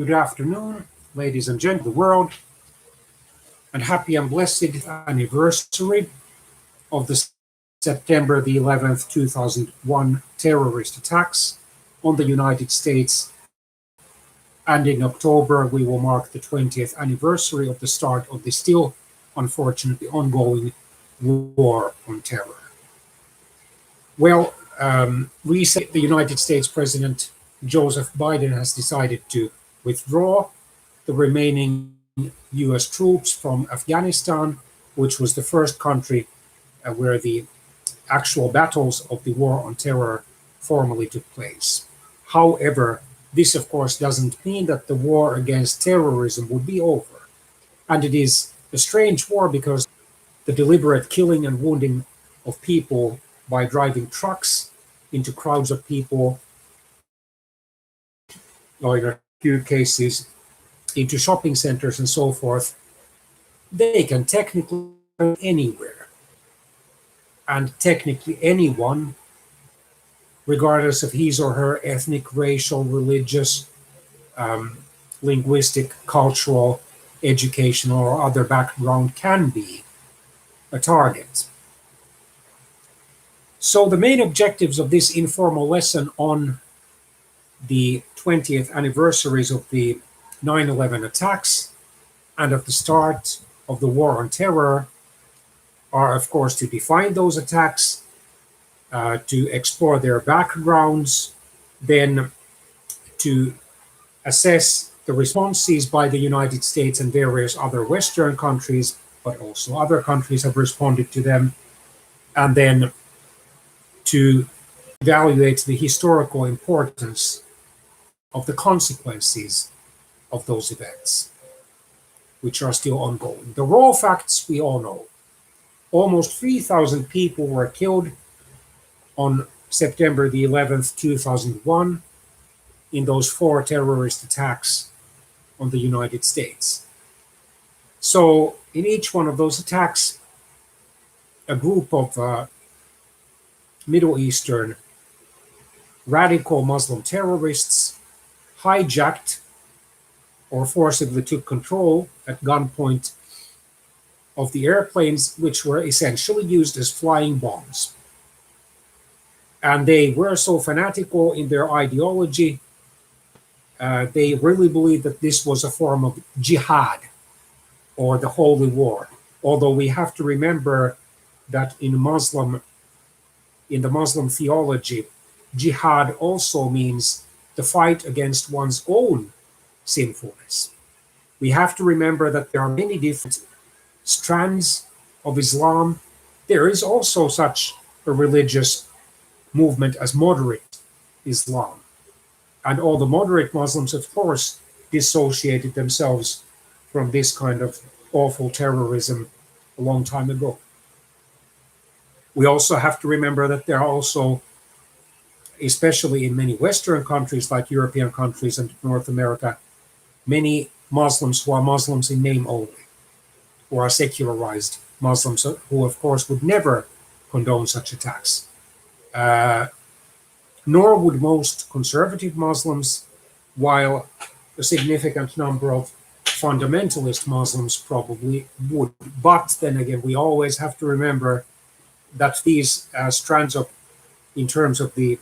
Good afternoon, ladies and gentlemen of the world, and happy and blessed anniversary of the September the 11th, 2001 terrorist attacks on the United States. And in October, we will mark the 20th anniversary of the start of the still, unfortunately, ongoing war on terror. Well, recently, the United States President Joseph Biden has decided to withdraw the remaining US troops from Afghanistan, which was the first country where the actual battles of the war on terror formally took place. However, this of course doesn't mean that the war against terrorism would be over. And it is a strange war because the deliberate killing and wounding of people by driving trucks into crowds of people, or in a few cases, into shopping centers and so forth, they can technically go anywhere. And technically anyone, regardless of his or her ethnic, racial, religious, linguistic, cultural, educational, or other background, can be a target. So the main objectives of this informal lesson on the 20th anniversaries of the 9/11 attacks and of the start of the war on terror are, of course, to define those attacks, to explore their backgrounds, then to assess the responses by the United States and various other Western countries, but also other countries have responded to them, and then to evaluate the historical importance of the consequences of those events, which are still ongoing. The raw facts we all know. Almost 3,000 people were killed on September the 11th, 2001, in those four terrorist attacks on the United States. So in each one of those attacks, a group of Middle Eastern radical Muslim terrorists hijacked or forcibly took control at gunpoint of the airplanes, which were essentially used as flying bombs. And they were so fanatical in their ideology, they really believed that this was a form of jihad, or the holy war. Although we have to remember that in the Muslim theology, jihad also means the fight against one's own sinfulness. We have to remember that there are many different strands of Islam. There is also such a religious movement as moderate Islam. And all the moderate Muslims, of course, dissociated themselves from this kind of awful terrorism a long time ago. We also have to remember that there are also, especially in many Western countries like European countries and North America, many Muslims who are Muslims in name only, who are secularized Muslims, who of course would never condone such attacks. Nor would most conservative Muslims, while a significant number of fundamentalist Muslims probably would. But then again, we always have to remember that these strands of, in terms of the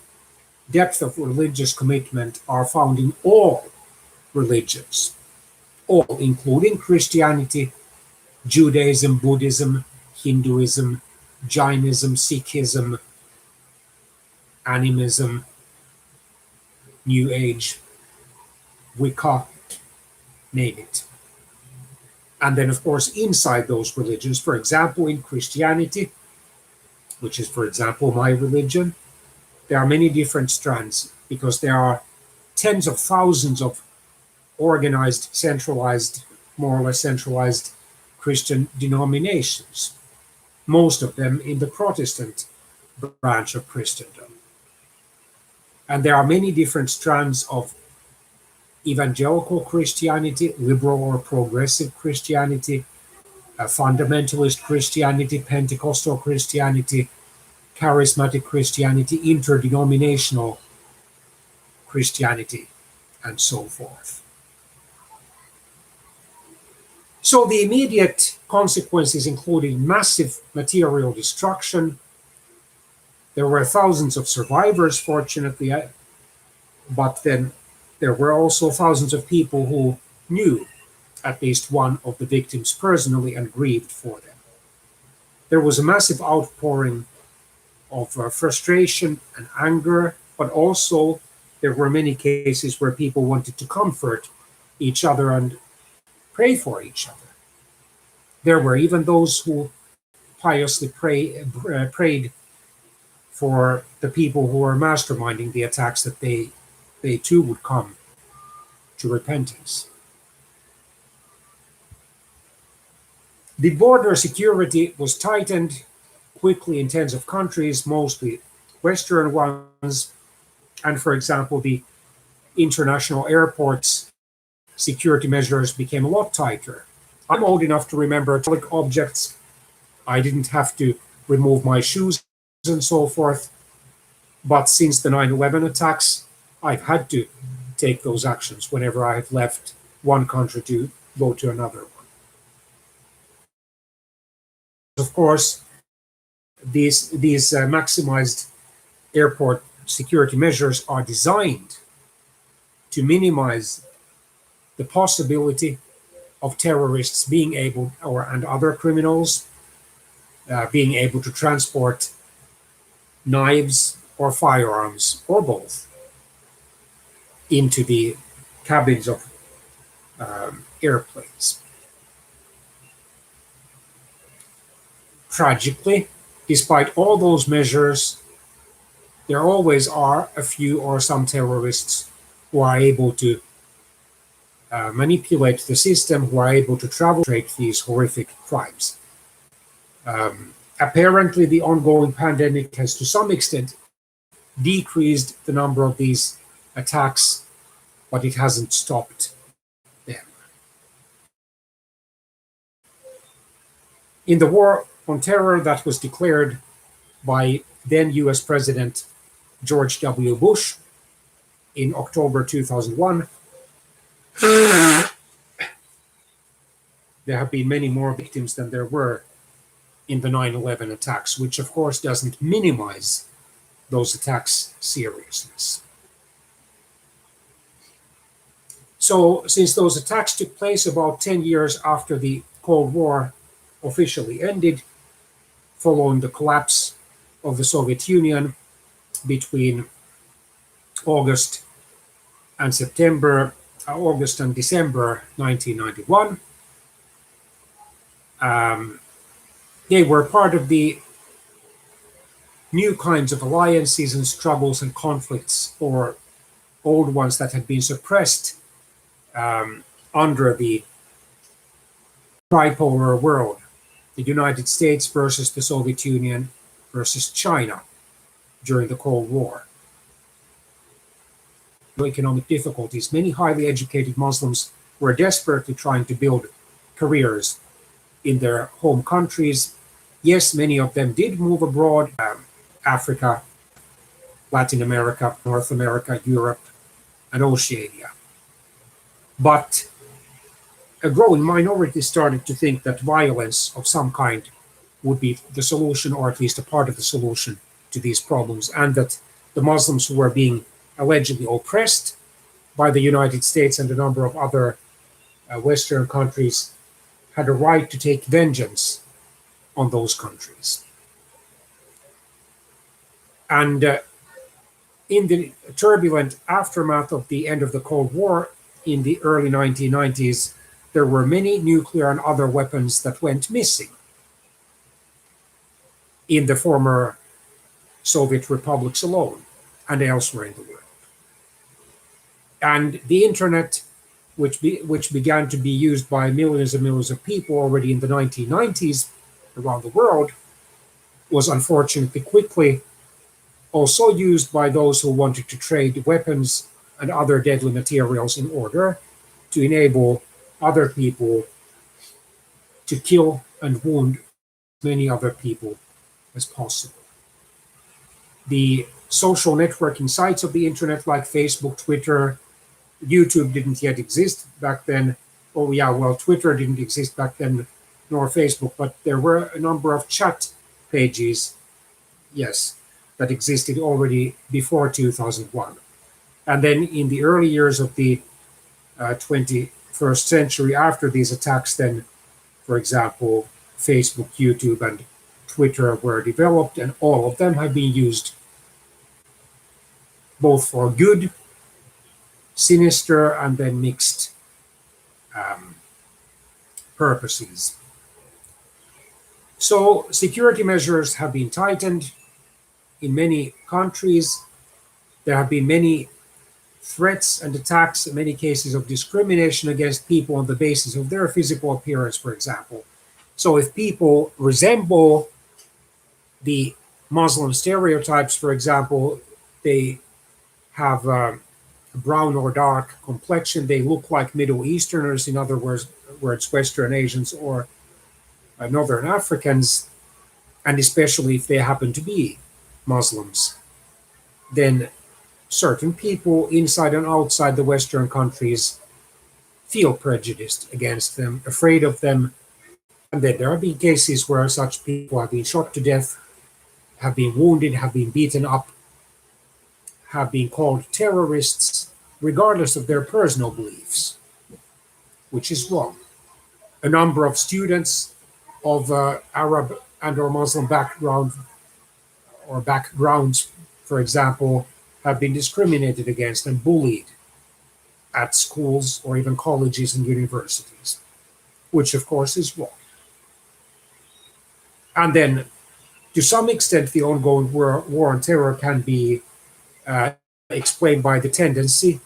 depth of religious commitment, are found in all religions, all, including Christianity, Judaism, Buddhism, Hinduism, Jainism, Sikhism, animism, New Age, Wicca, name it. And then, of course, inside those religions, for example, in Christianity, which is, for example, my religion, there are many different strands because there are tens of thousands of organized, centralized, more or less centralized Christian denominations, most of them in the Protestant branch of Christendom. And there are many different strands of evangelical Christianity, liberal or progressive Christianity, fundamentalist Christianity, Pentecostal Christianity, charismatic Christianity, interdenominational Christianity, and so forth. So the immediate consequences included massive material destruction. There were thousands of survivors, fortunately, but then there were also thousands of people who knew at least one of the victims personally and grieved for them. There was a massive outpouring of frustration and anger, but also there were many cases where people wanted to comfort each other and pray for each other. There were even those who piously prayed for the people who were masterminding the attacks that they too would come to repentance. The border security was tightened quickly in tens of countries, mostly Western ones. And for example, the international airports security measures became a lot tighter. I'm old enough to remember metallic objects. I didn't have to remove my shoes and so forth. But since the 9/11 attacks, I've had to take those actions whenever I have left one country to go to another one. Of course, these maximized airport security measures are designed to minimize the possibility of terrorists being able, and other criminals being able to transport knives or firearms or both into the cabins of airplanes. Tragically, despite all those measures, there always are a few or some terrorists who are able to manipulate the system, who are able to perpetrate these horrific crimes. Apparently, the ongoing pandemic has to some extent decreased the number of these attacks, but it hasn't stopped them. In the war on terror that was declared by then US President George W. Bush in October 2001, there have been many more victims than there were in the 9/11 attacks, which of course doesn't minimize those attacks' seriousness. So, since those attacks took place about 10 years after the Cold War officially ended, following the collapse of the Soviet Union between August and December 1991, they were part of the new kinds of alliances and struggles and conflicts, or old ones that had been suppressed under the tripolar world, the United States versus the Soviet Union versus China during the Cold War. Economic difficulties, many highly educated Muslims were desperately trying to build careers in their home countries. Yes, many of them did move abroad, Africa, Latin America, North America, Europe, and Oceania. But a growing minority started to think that violence of some kind would be the solution, or at least a part of the solution to these problems, and that the Muslims who were being allegedly oppressed by the United States and a number of other Western countries had a right to take vengeance on those countries. And in the turbulent aftermath of the end of the Cold War in the early 1990s, there were many nuclear and other weapons that went missing in the former Soviet republics alone and elsewhere in the world. And the internet, which began to be used by millions and millions of people already in the 1990s around the world, was unfortunately quickly also used by those who wanted to trade weapons and other deadly materials in order to enable other people to kill and wound as many other people as possible. The social networking sites of the internet, like Facebook, Twitter, YouTube didn't yet exist back then, Oh yeah, well, Twitter didn't exist back then, nor Facebook, but there were a number of chat pages, yes, that existed already before 2001. And then in the early years of the 21st century, after these attacks, then, for example, Facebook, YouTube, and Twitter were developed, and all of them have been used both for good, sinister, and then mixed um, purposes. So, security measures have been tightened in many countries. There have been many threats and attacks, in many cases of discrimination against people on the basis of their physical appearance, for example. So, if people resemble the Muslim stereotypes, for example, they have a brown or dark complexion, they look like Middle Easterners, in other words, Western Asians or Northern Africans, and especially if they happen to be Muslims, then certain people inside and outside the Western countries feel prejudiced against them, afraid of them. And then there have been cases where such people have been shot to death, have been wounded, have been beaten up, have been called terrorists, regardless of their personal beliefs, which is wrong. A number of students of Arab and or Muslim background or backgrounds, for example, have been discriminated against and bullied at schools or even colleges and universities, which of course is wrong. And then, to some extent, the ongoing war on terror can be explained by the tendency,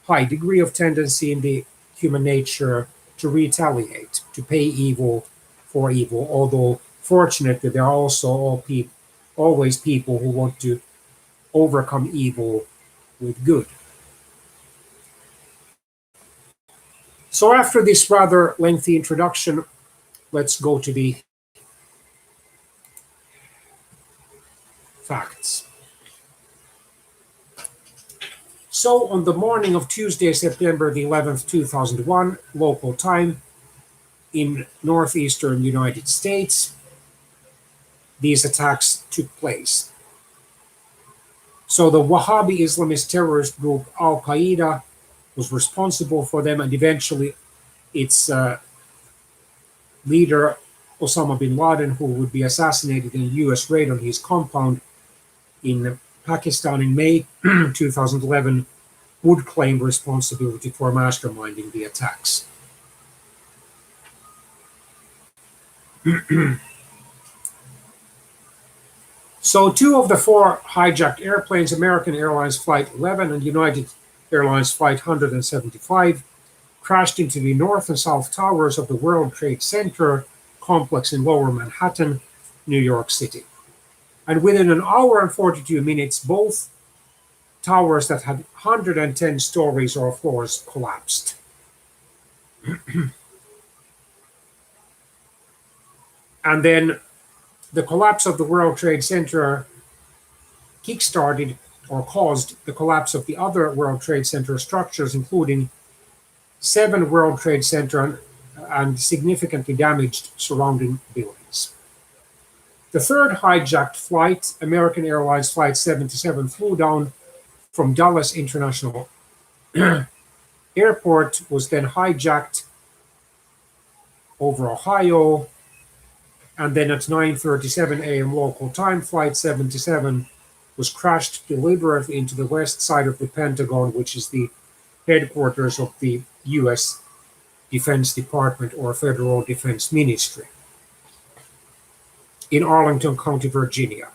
high degree of tendency in the human nature to retaliate, to pay evil for evil. Although, fortunately, there are also always people who want to overcome evil with good. So, after this rather lengthy introduction, let's go to the facts. So, on the morning of Tuesday, September the 11th, 2001, local time, in northeastern United States, these attacks took place. So, the Wahhabi Islamist terrorist group Al Qaeda was responsible for them, and eventually its leader, Osama bin Laden, who would be assassinated in a US raid on his compound in Pakistan in May 2011, would claim responsibility for masterminding the attacks. So, two of the four hijacked airplanes, American Airlines Flight 11 and United Airlines Flight 175, crashed into the north and south towers of the World Trade Center complex in Lower Manhattan, New York City. And within an hour and 42 minutes, both towers that had 110 stories or floors collapsed. And then the collapse of the World Trade Center kickstarted or caused the collapse of the other World Trade Center structures, including 7 World Trade Center and significantly damaged surrounding buildings. The third hijacked flight, American Airlines Flight 77, flew down from Dulles International Airport, was then hijacked over Ohio, and then at 9:37 a.m. local time, Flight 77 was crashed deliberately into the west side of the Pentagon, which is the headquarters of the U.S. Defense Department or Federal Defense Ministry, in Arlington County, Virginia,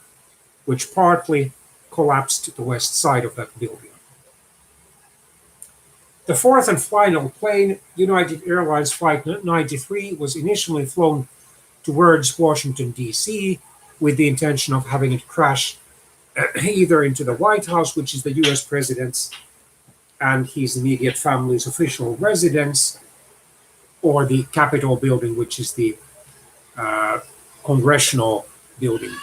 which partly collapsed the west side of that building. The fourth and final plane, United Airlines Flight 93, was initially flown towards Washington, D.C., with the intention of having it crash either into the White House, which is the U.S. president's and his immediate family's official residence, or the Capitol building, which is the congressional building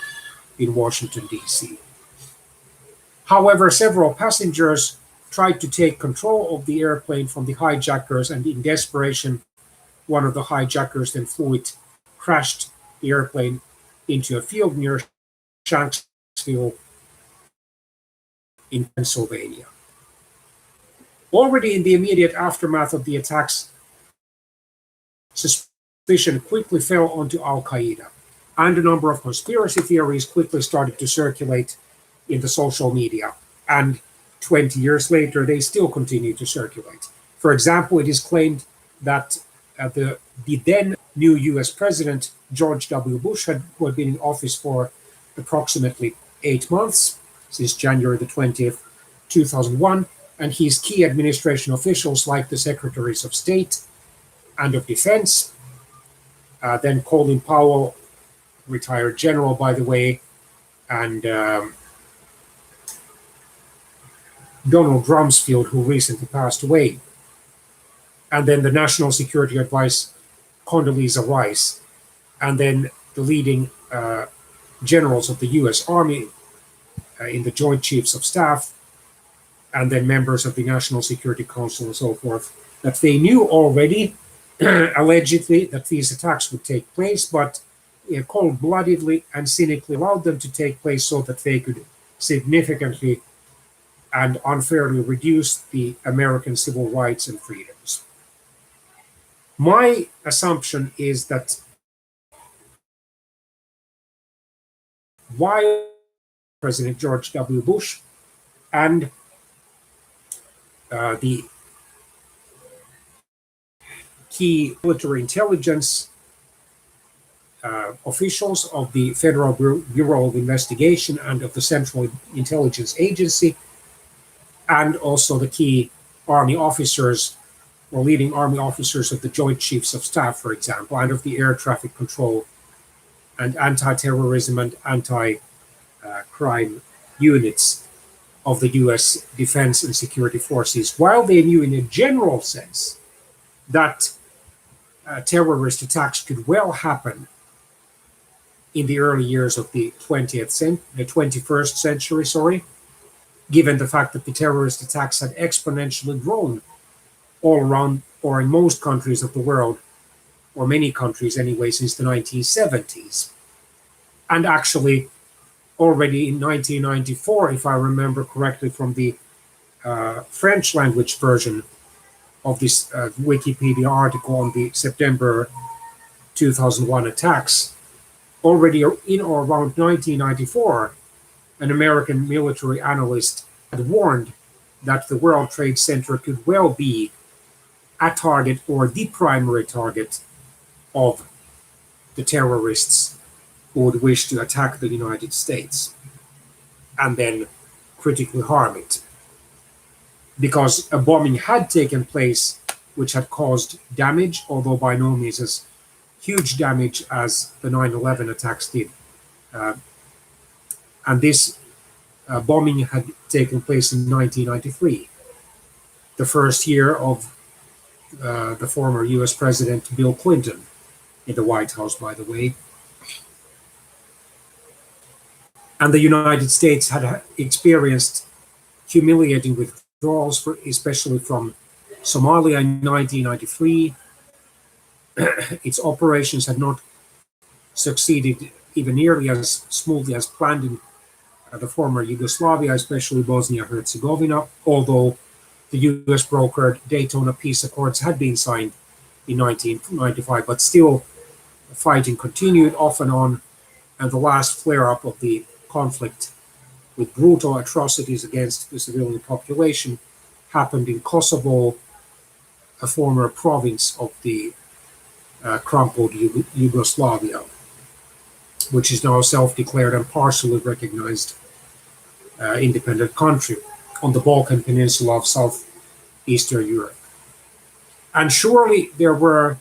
in Washington, D.C. However, several passengers tried to take control of the airplane from the hijackers, and in desperation, one of the hijackers then crashed the airplane into a field near Shanksville in Pennsylvania. Already in the immediate aftermath of the attacks, suspicion quickly fell onto Al-Qaeda, and a number of conspiracy theories quickly started to circulate in the social media. And 20 years later, they still continue to circulate. For example, it is claimed that the then new US President, George W. Bush, who had been in office for approximately 8 months, since January the 20th, 2001, and his key administration officials, like the Secretaries of State and of Defense, then Colin Powell, retired general, by the way, and Donald Rumsfeld, who recently passed away, and then the National Security Advice, Condoleezza Rice, and then the leading generals of the U.S. Army in the Joint Chiefs of Staff, and then members of the National Security Council and so forth, that they knew already, allegedly, that these attacks would take place, but cold-bloodedly and cynically allowed them to take place so that they could significantly and unfairly reduce the American civil rights and freedoms. My assumption is that while President George W. Bush and the key military intelligence officials of the Federal Bureau of Investigation and of the Central Intelligence Agency, and also the key Army officers or leading Army officers of the Joint Chiefs of Staff, for example, and of the Air Traffic Control and anti-terrorism and anti-crime units of the U.S. Defense and Security Forces, while they knew in a general sense that terrorist attacks could well happen in the early years of the 21st century, given the fact that the terrorist attacks had exponentially grown all around, or in most countries of the world, or many countries anyway, since the 1970s. And actually, already in 1994, if I remember correctly from the French language version of this Wikipedia article on the September 2001 attacks, already in or around 1994, an American military analyst had warned that the World Trade Center could well be a target or the primary target of the terrorists who would wish to attack the United States and then critically harm it. Because a bombing had taken place which had caused damage, although by no means as huge damage as the 9/11 attacks did. And this bombing had taken place in 1993, the first year of the former US President Bill Clinton in the White House, by the way. And the United States had experienced humiliating withdrawals, especially from Somalia in 1993. Its operations had not succeeded even nearly as smoothly as planned in the former Yugoslavia, especially Bosnia-Herzegovina, although the US brokered Daytona Peace Accords had been signed in 1995, but still fighting continued off and on, and the last flare-up of the conflict with brutal atrocities against the civilian population happened in Kosovo, a former province of the crumpled Yugoslavia, which is now a self-declared and partially recognized independent country on the Balkan Peninsula of southeastern Europe. And surely there were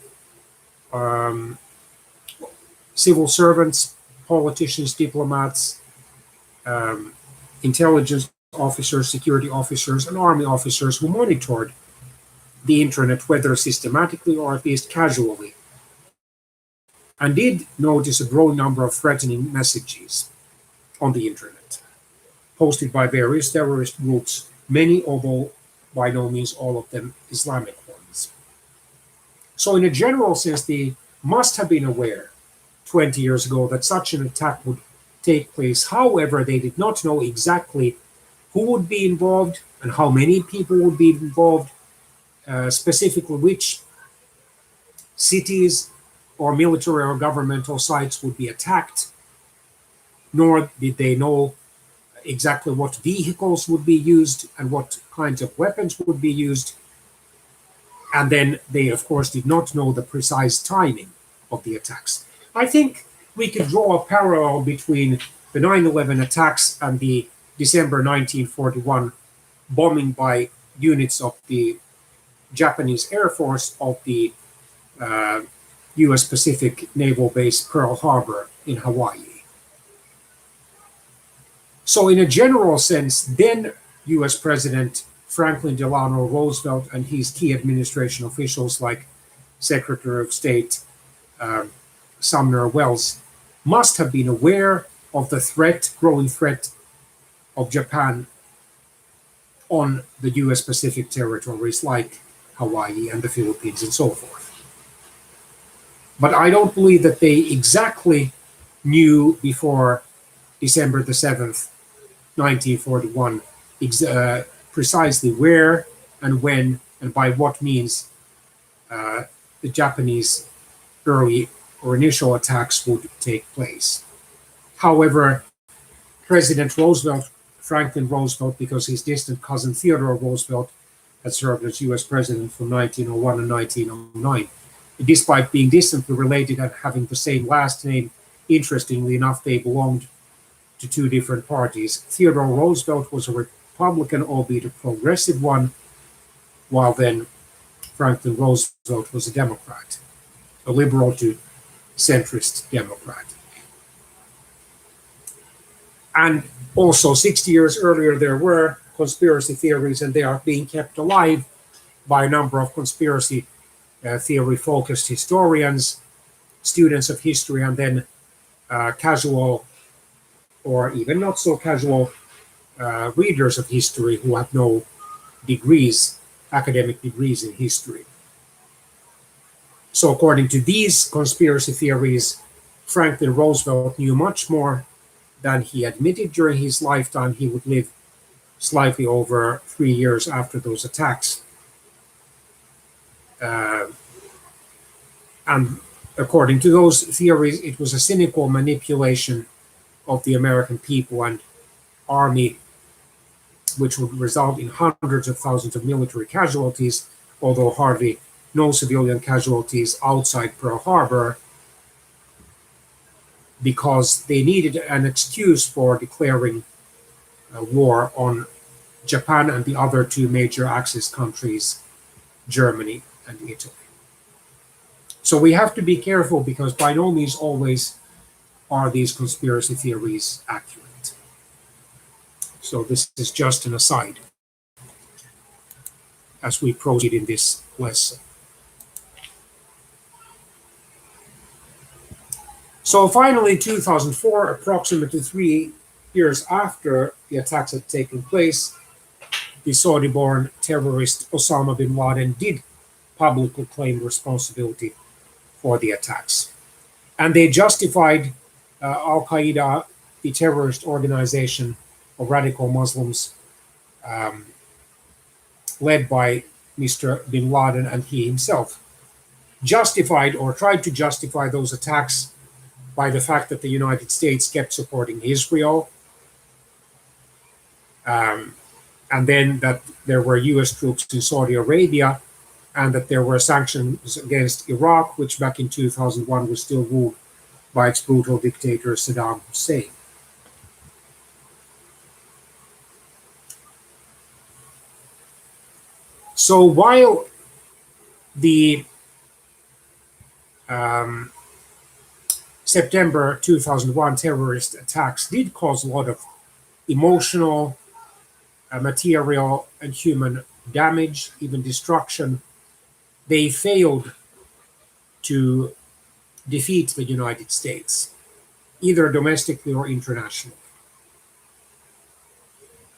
civil servants, politicians, diplomats, intelligence officers, security officers, and army officers who monitored the internet, whether systematically or at least casually, and did notice a growing number of threatening messages on the internet, posted by various terrorist groups, many, although by no means all of them Islamic ones. So in a general sense, they must have been aware 20 years ago that such an attack would take place. However, they did not know exactly who would be involved and how many people would be involved, specifically which cities or military or governmental sites would be attacked, nor did they know exactly what vehicles would be used and what kinds of weapons would be used. And then they, of course, did not know the precise timing of the attacks. I think we could draw a parallel between the 9/11 attacks and the December 1941 bombing by units of the Japanese Air Force of the US Pacific Naval Base Pearl Harbor in Hawaii. So, in a general sense, then US President Franklin Delano Roosevelt and his key administration officials, like Secretary of State Sumner Welles, must have been aware of the growing threat of Japan on the US Pacific territories like Hawaii and the Philippines and so forth. But I don't believe that they exactly knew before December the 7th, 1941, precisely where and when and by what means the Japanese early or initial attacks would take place. However, President Roosevelt, Franklin Roosevelt, because his distant cousin Theodore Roosevelt had served as US president from 1901 and 1909, despite being distantly related and having the same last name, interestingly enough, they belonged to two different parties. Theodore Roosevelt was a Republican, albeit a progressive one, while then Franklin Roosevelt was a Democrat, a liberal to centrist Democrat. And also, 60 years earlier, there were conspiracy theories, and they are being kept alive by a number of conspiracy theory-focused historians, students of history, and then casual or even not so casual readers of history who have no degrees, academic degrees in history. So according to these conspiracy theories, Franklin Roosevelt knew much more than he admitted during his lifetime. He would live slightly over 3 years after those attacks. And according to those theories, it was a cynical manipulation of the American people and army, which would result in hundreds of thousands of military casualties, although hardly no civilian casualties outside Pearl Harbor, because they needed an excuse for declaring war on Japan and the other two major Axis countries, Germany and Italy. So we have to be careful, because by no means always are these conspiracy theories accurate. So this is just an aside as we proceed in this lesson. So finally, 2004, approximately 3 years after the attacks had taken place, the Saudi-born terrorist Osama bin Laden did publicly claim responsibility for the attacks. And they justified Al-Qaeda, the terrorist organization of radical Muslims led by Mr. bin Laden, and he himself justified or tried to justify those attacks by the fact that the United States kept supporting Israel, and then that there were US troops in Saudi Arabia, and that there were sanctions against Iraq, which back in 2001 was still ruled by its brutal dictator Saddam Hussein. So while the September 2001 terrorist attacks did cause a lot of emotional, material, and human damage, even destruction, they failed to defeat the United States, either domestically or internationally.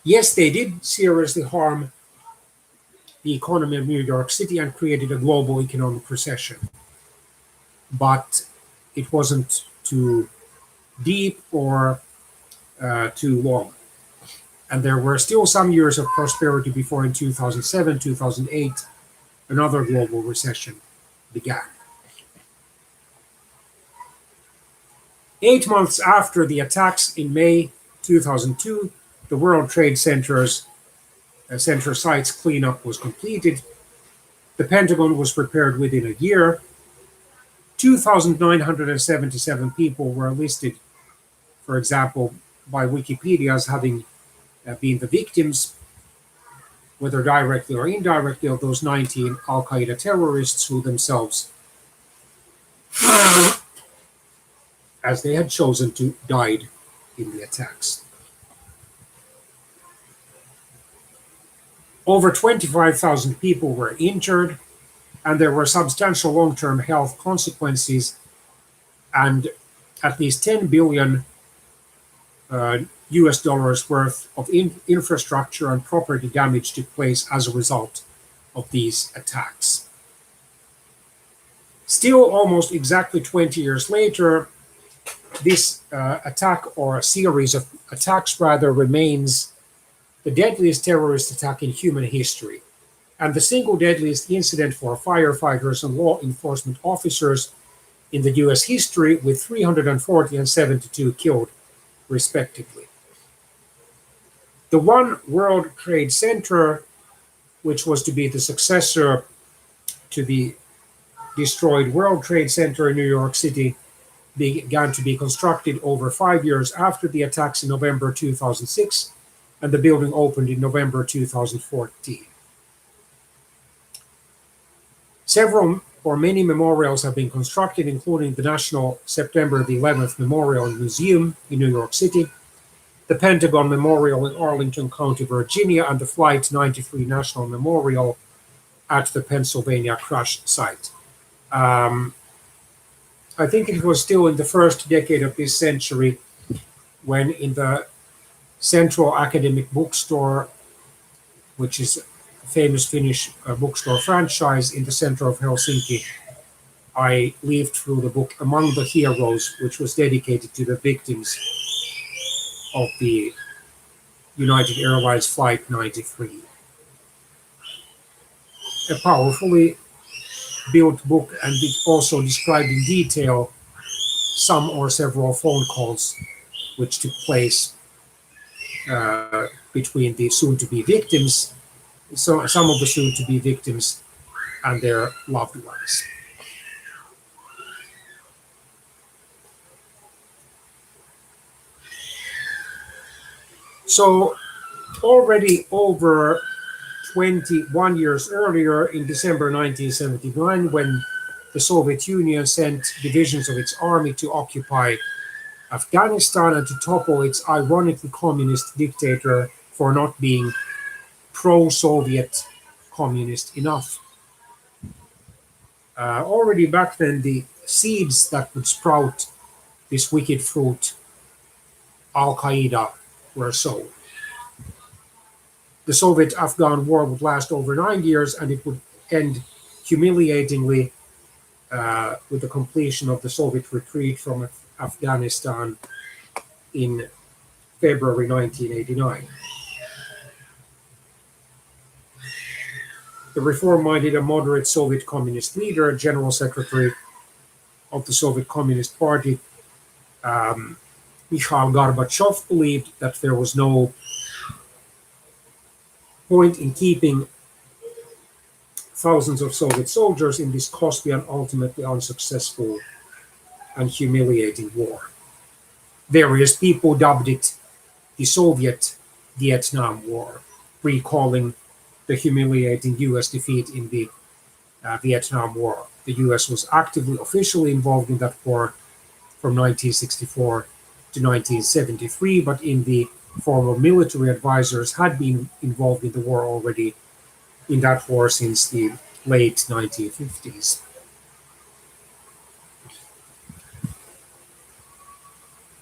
Yes, they did seriously harm the economy of New York City and created a global economic recession. But it wasn't too deep or too long. And there were still some years of prosperity before in 2007, 2008, another global recession began. 8 months after the attacks in May 2002, the World Trade Center's center sites cleanup was completed. The Pentagon was prepared within a year. 2,977 people were listed, for example, by Wikipedia as having been the victims, whether directly or indirectly, of those 19 Al Qaeda terrorists who themselves, as they had chosen to, died in the attacks. Over 25,000 people were injured, and there were substantial long-term health consequences, and at least 10 billion US dollars worth of infrastructure and property damage took place as a result of these attacks. Still, almost exactly 20 years later, this attack, or a series of attacks rather, remains the deadliest terrorist attack in human history, and the single deadliest incident for firefighters and law enforcement officers in the US history, with 340 and 72 killed, respectively. The One World Trade Center, which was to be the successor to the destroyed World Trade Center in New York City, began to be constructed over 5 years after the attacks in November 2006, and the building opened in November 2014. Several or many memorials have been constructed, including the National September the 11th Memorial and Museum in New York City, the Pentagon Memorial in Arlington County, Virginia, and the Flight 93 National Memorial at the Pennsylvania crash site. I think it was still in the first decade of this century when, in the Central Academic Bookstore, which is a famous Finnish bookstore franchise in the center of Helsinki, I leafed through the book Among the Heroes, which was dedicated to the victims of the United Airlines Flight 93. A powerfully built book, and it also described in detail some or several phone calls which took place between the soon-to-be victims, so some of the soon-to-be victims and their loved ones. So already over 21 years earlier, in December 1979, when the Soviet Union sent divisions of its army to occupy Afghanistan and to topple its ironically communist dictator for not being pro-Soviet communist enough. Already back then, the seeds that would sprout this wicked fruit, Al Qaeda, were sown. The Soviet-Afghan war would last over 9 years, and it would end humiliatingly with the completion of the Soviet retreat from Afghanistan in February 1989. The reform-minded and moderate Soviet communist leader, General Secretary of the Soviet Communist Party, Mikhail Gorbachev, believed that there was no point in keeping thousands of Soviet soldiers in this costly and ultimately unsuccessful and humiliating war. Various people dubbed it the Soviet Vietnam War, recalling the humiliating US defeat in the Vietnam War. The US was actively, officially involved in that war from 1964 to 1973, but in the form of military advisors had been involved in the war already in that war since the late 1950s.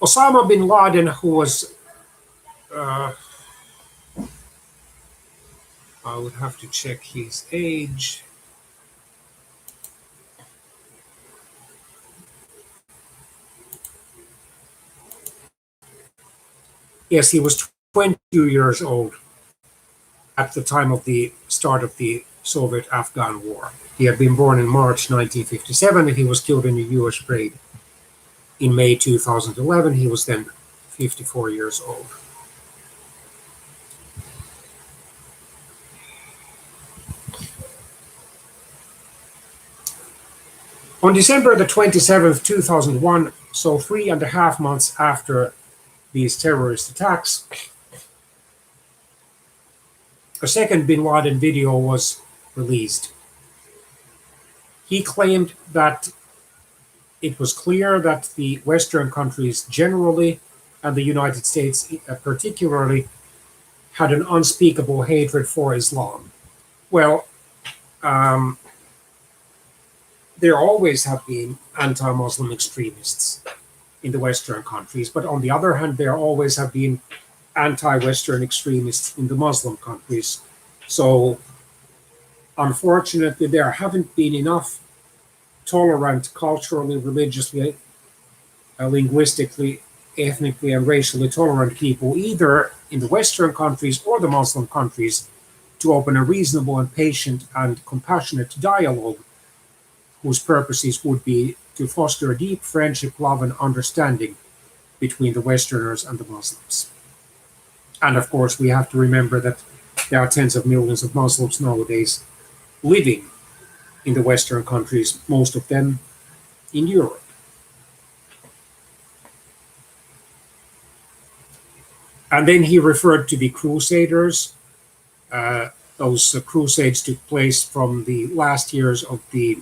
Osama bin Laden, who was I would have to check his age. Yes, he was 22 years old at the time of the start of the Soviet-Afghan War. He had been born in March 1957 and he was killed in a US raid in May 2011. He was then 54 years old. On December the 27th, 2001, so 3.5 months after these terrorist attacks, a second Bin Laden video was released. He claimed that it was clear that the Western countries generally, and the United States particularly, had an unspeakable hatred for Islam. Well, there always have been anti-Muslim extremists in the Western countries, but on the other hand, there always have been anti-Western extremists in the Muslim countries. So, unfortunately, there haven't been enough tolerant, culturally, religiously, linguistically, ethnically, and racially tolerant people, either in the Western countries or the Muslim countries, to open a reasonable and patient and compassionate dialogue whose purposes would be to foster a deep friendship, love, and understanding between the Westerners and the Muslims. And of course, we have to remember that there are tens of millions of Muslims nowadays living in the Western countries, most of them in Europe. And then he referred to the Crusaders. Those crusades took place from the last years of the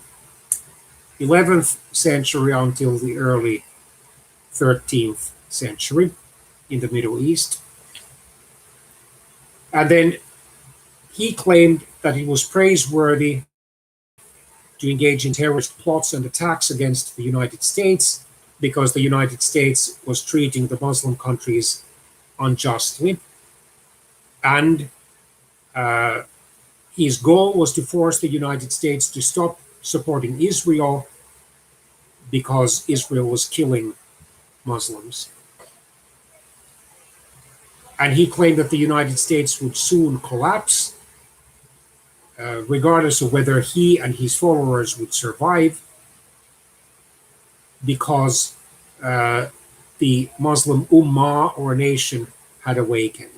11th century until the early 13th century in the Middle East. And then he claimed that it was praiseworthy to engage in terrorist plots and attacks against the United States because the United States was treating the Muslim countries unjustly. And his goal was to force the United States to stop supporting Israel because Israel was killing Muslims. And he claimed that the United States would soon collapse, regardless of whether he and his followers would survive, because the Muslim Ummah or nation had awakened.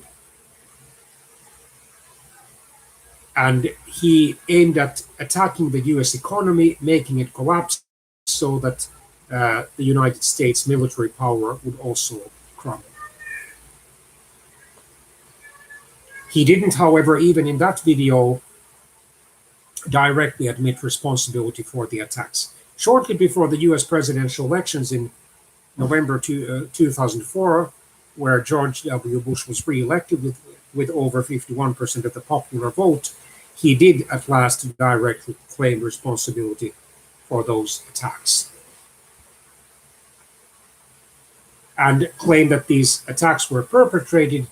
And he aimed at attacking the US economy, making it collapse so that the United States military power would also crumble. He didn't, however, even in that video, directly admit responsibility for the attacks. Shortly before the US presidential elections in November 2004, where George W. Bush was re-elected with over 51% of the popular vote, he did at last directly claim responsibility for those attacks and claimed that these attacks were perpetrated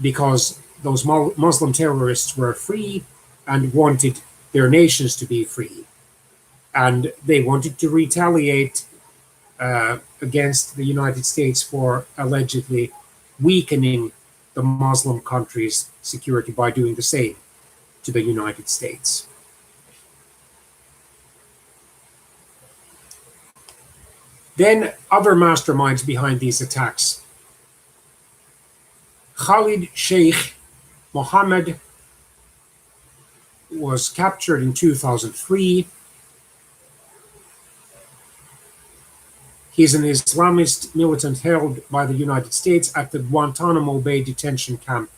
because those Muslim terrorists were free and wanted their nations to be free. And they wanted to retaliate against the United States for allegedly weakening the Muslim countries' security by doing the same to the United States. Then other masterminds behind these attacks. Khalid Sheikh Mohammed was captured in 2003. He's an Islamist militant held by the United States at the Guantanamo Bay detention camp,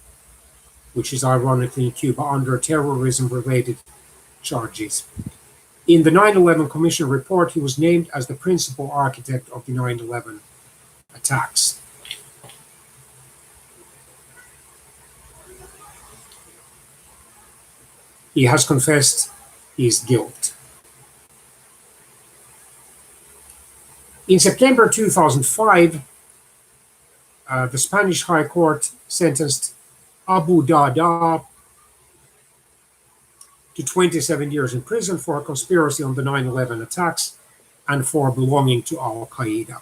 which is ironically in Cuba, under terrorism-related charges. In the 9/11 Commission report, he was named as the principal architect of the 9/11 attacks. He has confessed his guilt. In September 2005, the Spanish High Court sentenced Abu Dahdah to 27 years in prison for a conspiracy on the 9/11 attacks and for belonging to Al-Qaeda.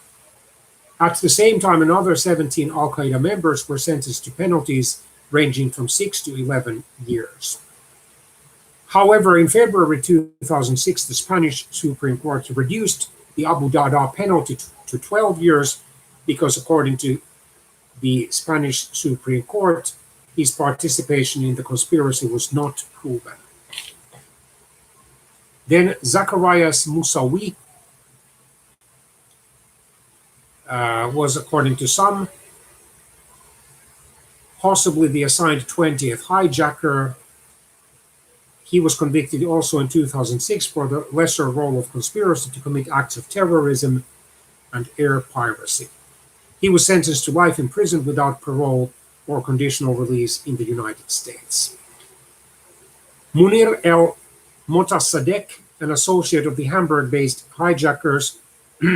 At the same time, another 17 Al-Qaeda members were sentenced to penalties ranging from 6 to 11 years. However, in February 2006, the Spanish Supreme Court reduced the Abu Dada penalty to 12 years because, according to the Spanish Supreme Court, his participation in the conspiracy was not proven. Then Zacharias Moussaoui was, according to some, possibly the assigned 20th hijacker. He was convicted also in 2006 for the lesser role of conspiracy to commit acts of terrorism and air piracy. He was sentenced to life in prison without parole or conditional release in the United States. Munir El Motassadegh, an associate of the Hamburg-based hijackers,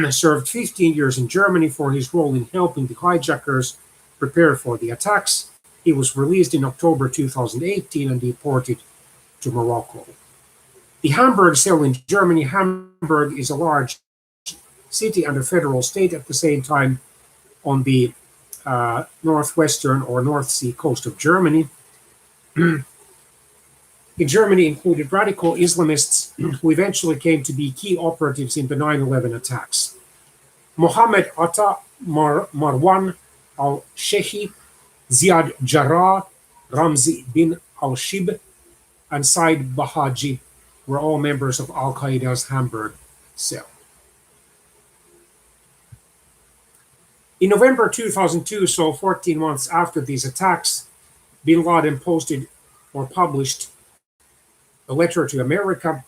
served 15 years in Germany for his role in helping the hijackers prepare for the attacks. He was released in October 2018 and deported to Morocco. The Hamburg cell in Germany. Hamburg is a large city and a federal state at the same time on the northwestern or North Sea coast of Germany. In Germany included radical Islamists who eventually came to be key operatives in the 9/11 attacks. Mohammed Atta, Marwan al-Sheikhi, Ziad Jarrah, Ramzi bin al-Shib, and Said Bahaji were all members of Al-Qaeda's Hamburg cell. In November 2002, so 14 months after these attacks, bin Laden posted or published a letter to America,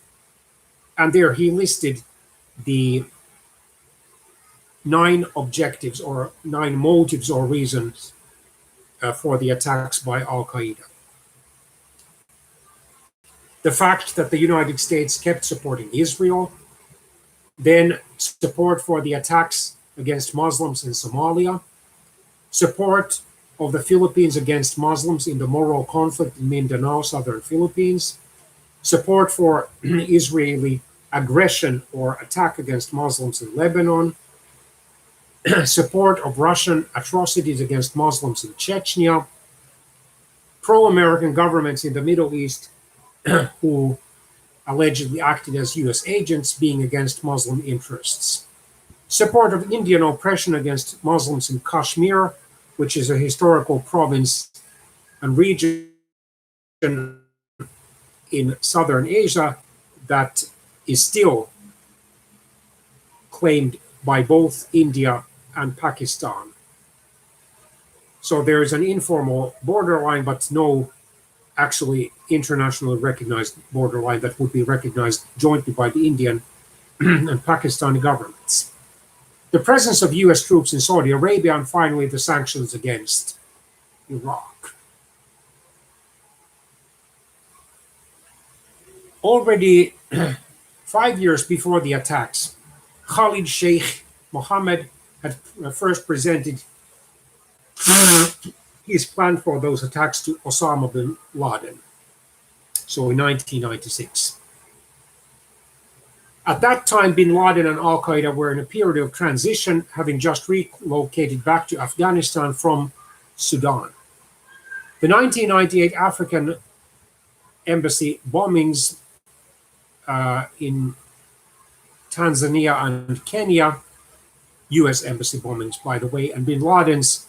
and there he listed the 9 objectives or 9 motives or reasons for the attacks by Al-Qaeda. The fact that the United States kept supporting Israel, then support for the attacks against Muslims in Somalia, support of the Philippines against Muslims in the Moro conflict in Mindanao, southern Philippines, support for Israeli aggression or attack against Muslims in Lebanon, support of Russian atrocities against Muslims in Chechnya, pro-American governments in the Middle East who allegedly acted as US agents being against Muslim interests, support of Indian oppression against Muslims in Kashmir, which is a historical province and region in southern Asia that is still claimed by both India and Pakistan. So there is an informal borderline, but no actually internationally recognized borderline that would be recognized jointly by the Indian and Pakistani governments. The presence of US troops in Saudi Arabia, and finally the sanctions against Iraq. Already 5 years before the attacks, Khalid Sheikh Mohammed had first presented his plan for those attacks to Osama bin Laden, so in 1996. At that time, bin Laden and Al-Qaeda were in a period of transition, having just relocated back to Afghanistan from Sudan. The 1998 African embassy bombings in Tanzania and Kenya, US embassy bombings, by the way, and bin Laden's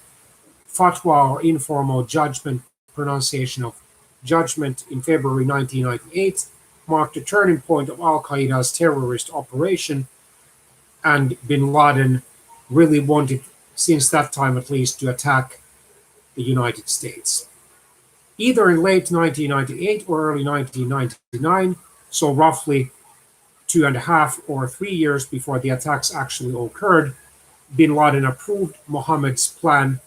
fatwa or informal judgment, pronunciation of judgment in February 1998 marked a turning point of Al-Qaeda's terrorist operation, and bin Laden really wanted, since that time at least, to attack the United States. Either in late 1998 or early 1999, so roughly 2.5 or 3 years before the attacks actually occurred, bin Laden approved Mohammed's plan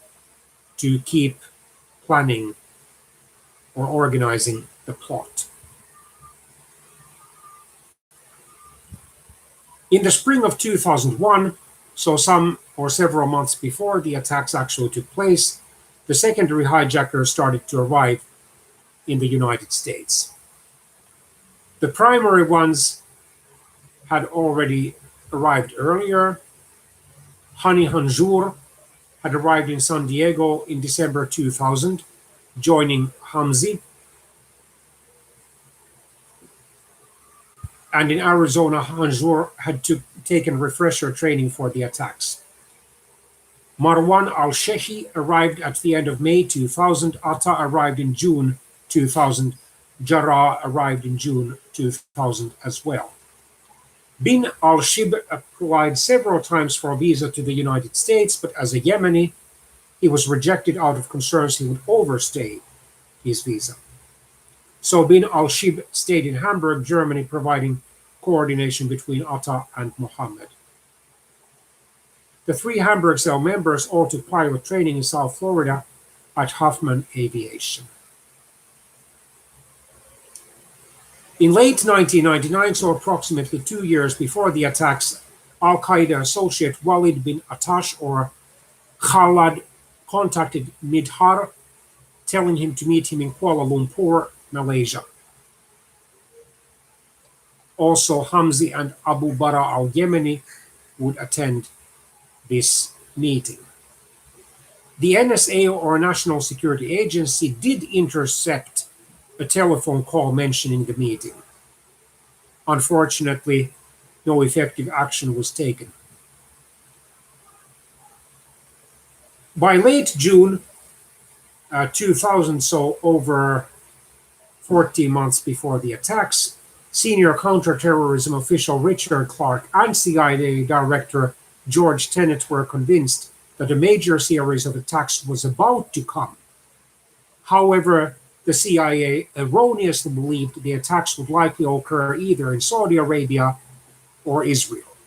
to keep planning or organizing the plot. In the spring of 2001, so some or several months before the attacks actually took place, the secondary hijackers started to arrive in the United States. The primary ones had already arrived earlier. Hani Hanjour had arrived in San Diego in December 2000, joining Hamzi. And in Arizona, Hanjour had taken refresher training for the attacks. Marwan al-Shehi arrived at the end of May 2000. Atta arrived in June 2000. Jarrah arrived in June 2000 as well. Bin al-Shib applied several times for a visa to the United States, but as a Yemeni, he was rejected out of concerns he would overstay his visa. So Bin al-Shib stayed in Hamburg, Germany, providing coordination between Atta and Mohammed. The 3 Hamburg cell members all took pilot training in South Florida at Huffman Aviation. In late 1999, so approximately 2 years before the attacks, Al-Qaeda associate Walid bin Atash, or Khalad, contacted Midhar, telling him to meet him in Kuala Lumpur, Malaysia. Also, Hamzi and Abu Bara al-Yemeni would attend this meeting. The NSA, or National Security Agency, did intercept a telephone call mentioning the meeting. Unfortunately, no effective action was taken. By late June 2000, so over 14 months before the attacks, senior counterterrorism official Richard Clarke and CIA Director George Tenet were convinced that a major series of attacks was about to come. However, the CIA erroneously believed the attacks would likely occur either in Saudi Arabia or Israel.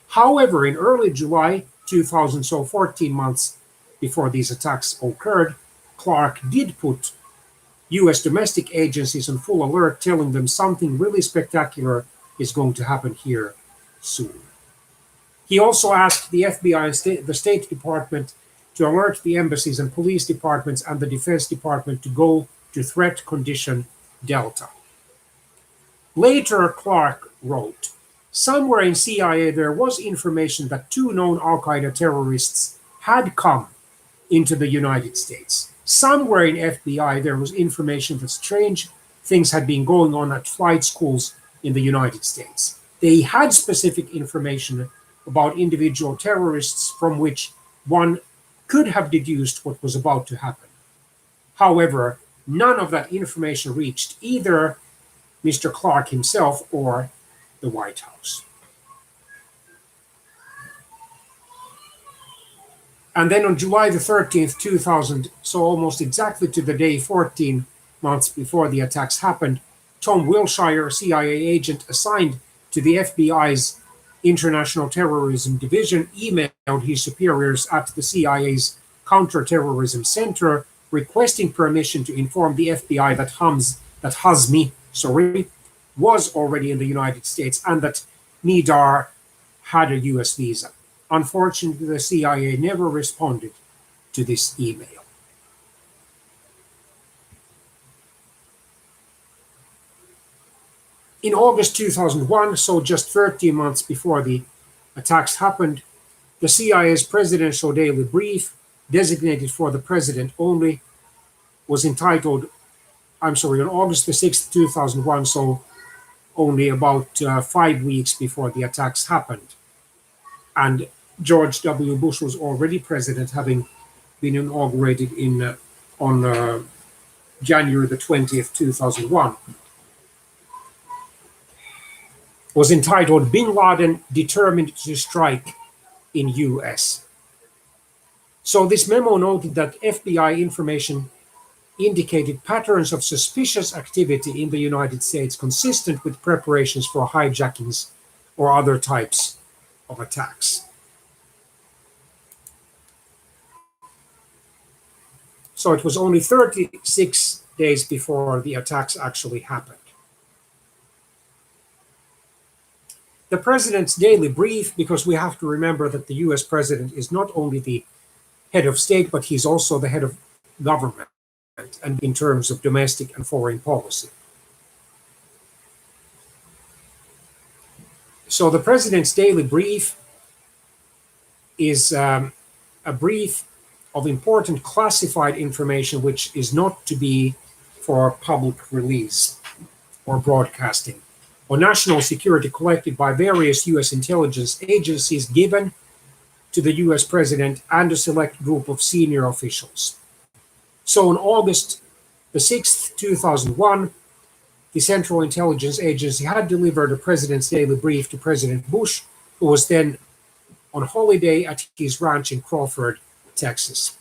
However, in early July 2000, so 14 months before these attacks occurred, Clarke did put US domestic agencies on full alert, telling them something really spectacular is going to happen here soon. He also asked the FBI and the State Department to alert the embassies and police departments and the Defense Department to go to threat condition Delta. Later, Clarke wrote, somewhere in CIA there was information that 2 known Al-Qaeda terrorists had come into the United States. Somewhere in FBI there was information that strange things had been going on at flight schools in the United States. They had specific information about individual terrorists from which one could have deduced what was about to happen. However, none of that information reached either Mr. Clarke himself or the White House. And then on July the 13th, 2000, so almost exactly to the day 14 months before the attacks happened, Tom Wilshire, CIA agent assigned to the FBI's International Terrorism Division, emailed his superiors at the CIA's Counterterrorism Center requesting permission to inform the FBI that Hazmi was already in the United States and that Nidar had a US visa. Unfortunately, the CIA never responded to this email. In August 2001, so just 13 months before the attacks happened, the CIA's presidential daily brief, designated for the president only, was entitled, on August the 6th, 2001, so only about 5 weeks before the attacks happened. And George W. Bush was already president, having been inaugurated on January the 20th, 2001. Was entitled Bin Laden Determined to Strike in US. So this memo noted that FBI information indicated patterns of suspicious activity in the United States consistent with preparations for hijackings or other types of attacks. So it was only 36 days before the attacks actually happened. The president's daily brief, because we have to remember that the US president is not only the head of state, but he's also the head of government, and in terms of domestic and foreign policy. So the president's daily brief is a brief of important classified information which is not to be for public release or broadcasting, or national security collected by various U.S. intelligence agencies given to the U.S. president and a select group of senior officials. So on August the 6th, 2001, the Central Intelligence Agency had delivered a president's daily brief to President Bush, who was then on holiday at his ranch in Crawford, Texas.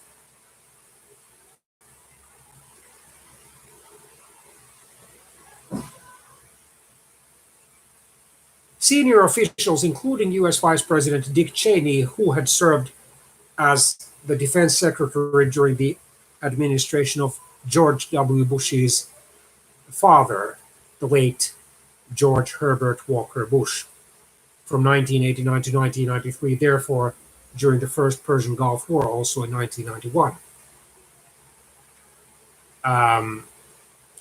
Senior officials, including U.S. Vice President Dick Cheney, who had served as the defense secretary during the administration of George W. Bush's father, the late George Herbert Walker Bush, from 1989 to 1993, therefore during the first Persian Gulf War, also in 1991.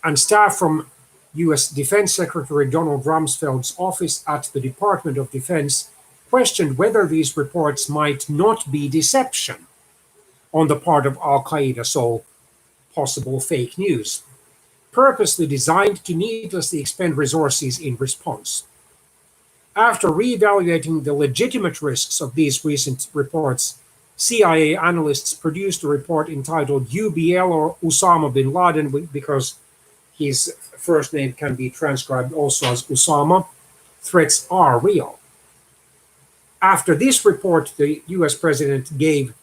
And staff from U.S. Defense Secretary Donald Rumsfeld's office at the Department of Defense questioned whether these reports might not be deception on the part of al-Qaeda, so possible fake news, purposely designed to needlessly expend resources in response. After reevaluating the legitimate risks of these recent reports, CIA analysts produced a report entitled UBL, or Osama bin Laden, because his first name can be transcribed also as Osama. Threats are real. After this report, the US president gave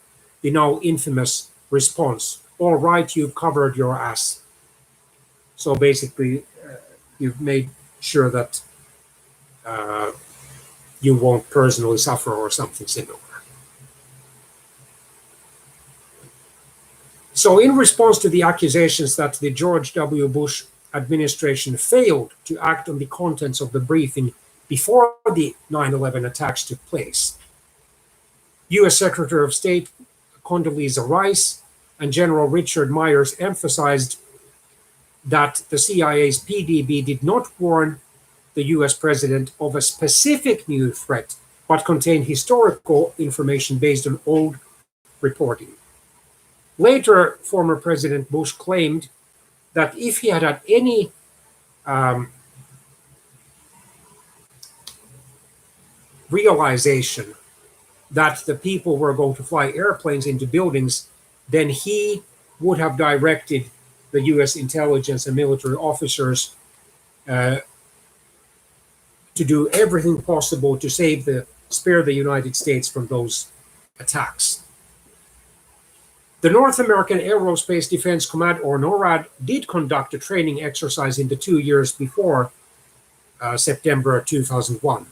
the now infamous response, "All right, you've covered your ass." So basically, you've made sure that you won't personally suffer or something similar. So in response to the accusations that the George W. Bush administration failed to act on the contents of the briefing before the 9/11 attacks took place, U.S. Secretary of State Condoleezza Rice and General Richard Myers emphasized that the CIA's PDB did not warn the U.S. president of a specific new threat, but contained historical information based on old reporting. Later, former President Bush claimed that if he had any realization that the people were going to fly airplanes into buildings, then he would have directed the U.S. intelligence and military officers to do everything possible to spare the United States from those attacks. The North American Aerospace Defense Command, or NORAD, did conduct a training exercise in the 2 years before September 2001,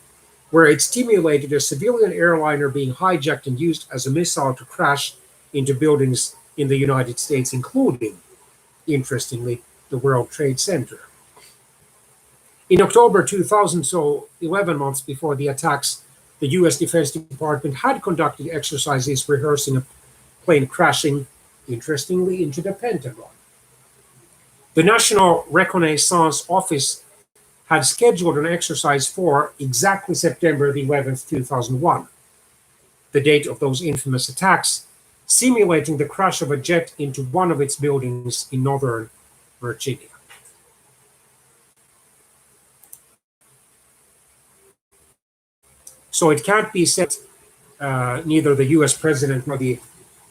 where it simulated a civilian airliner being hijacked and used as a missile to crash into buildings in the United States, including, interestingly, the World Trade Center. In October 2000, so 11 months before the attacks, the U.S. Defense Department had conducted exercises rehearsing a plane crashing, interestingly, into the Pentagon. The National Reconnaissance Office had scheduled an exercise for exactly September the 11th, 2001, the date of those infamous attacks, simulating the crash of a jet into one of its buildings in northern Virginia. So it can't be said neither the U.S. president nor the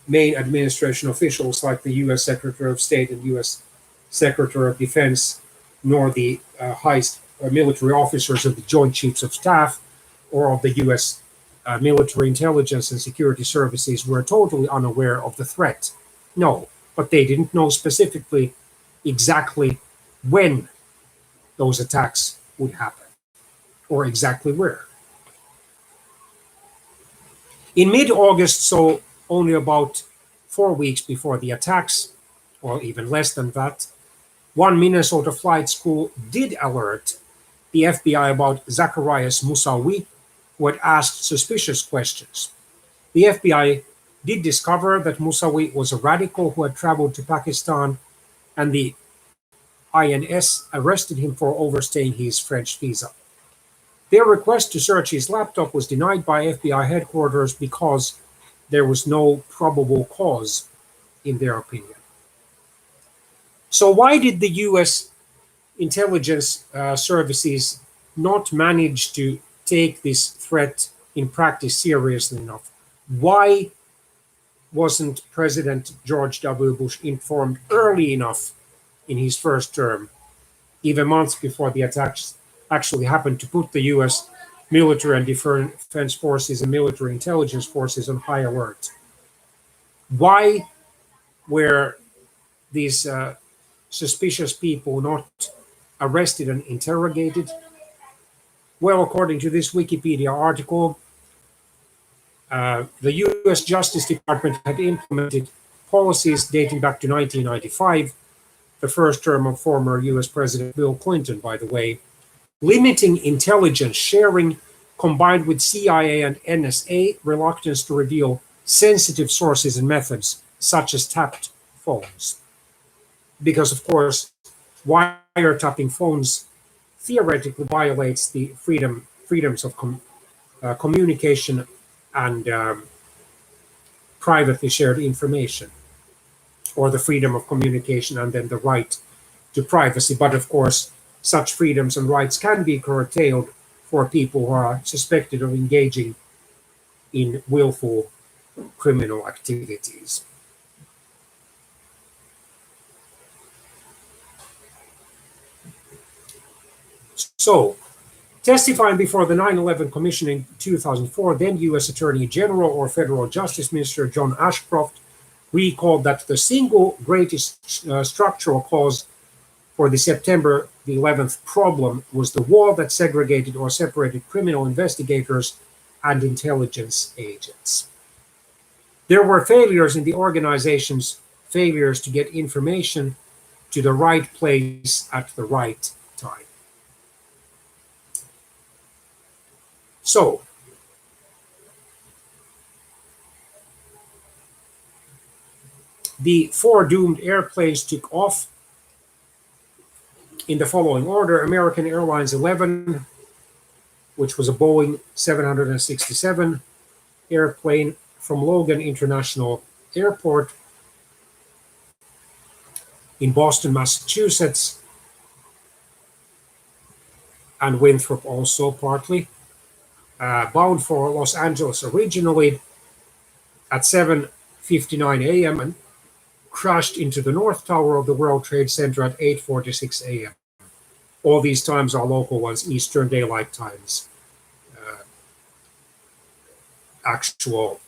main administration officials like the U.S. Secretary of State and U.S. Secretary of Defense, nor the highest military officers of the Joint Chiefs of Staff or of the U.S. Military Intelligence and Security Services were totally unaware of the threat. No, but they didn't know specifically exactly when those attacks would happen or exactly where. In mid-August, so only about 4 weeks before the attacks, or even less than that, one Minnesota flight school did alert the FBI about Zacarias Moussaoui, who had asked suspicious questions. The FBI did discover that Moussaoui was a radical who had traveled to Pakistan, and the INS arrested him for overstaying his French visa. Their request to search his laptop was denied by FBI headquarters because there was no probable cause, in their opinion. So, why did the US intelligence services not manage to take this threat in practice seriously enough? Why wasn't President George W. Bush informed early enough in his first term, even months before the attacks actually happened, to put the US military and defense forces and military intelligence forces on high alert? Why were these suspicious people not arrested and interrogated? Well, according to this Wikipedia article, the US Justice Department had implemented policies dating back to 1995, the first term of former US President Bill Clinton, by the way, limiting intelligence sharing combined with CIA and NSA reluctance to reveal sensitive sources and methods, such as tapped phones. Because, of course, wiretapping phones theoretically violates the freedoms of communication and privately shared information, or the freedom of communication and then the right to privacy. But of course, such freedoms and rights can be curtailed for people who are suspected of engaging in willful criminal activities. So, testifying before the 9/11 Commission in 2004, then U.S. Attorney General or Federal Justice Minister John Ashcroft recalled that the single greatest structural cause for the September the 11th problem was the wall that segregated or separated criminal investigators and intelligence agents. There were failures in the organization's failures to get information to the right place at the right time. So, the four doomed airplanes took off in the following order: American Airlines 11, which was a Boeing 767 airplane from Logan International Airport in Boston, Massachusetts, and Winthrop also partly, bound for Los Angeles originally at 7:59 a.m. and crashed into the North Tower of the World Trade Center at 8:46 a.m. All these times are local ones, Eastern Daylight Times, actual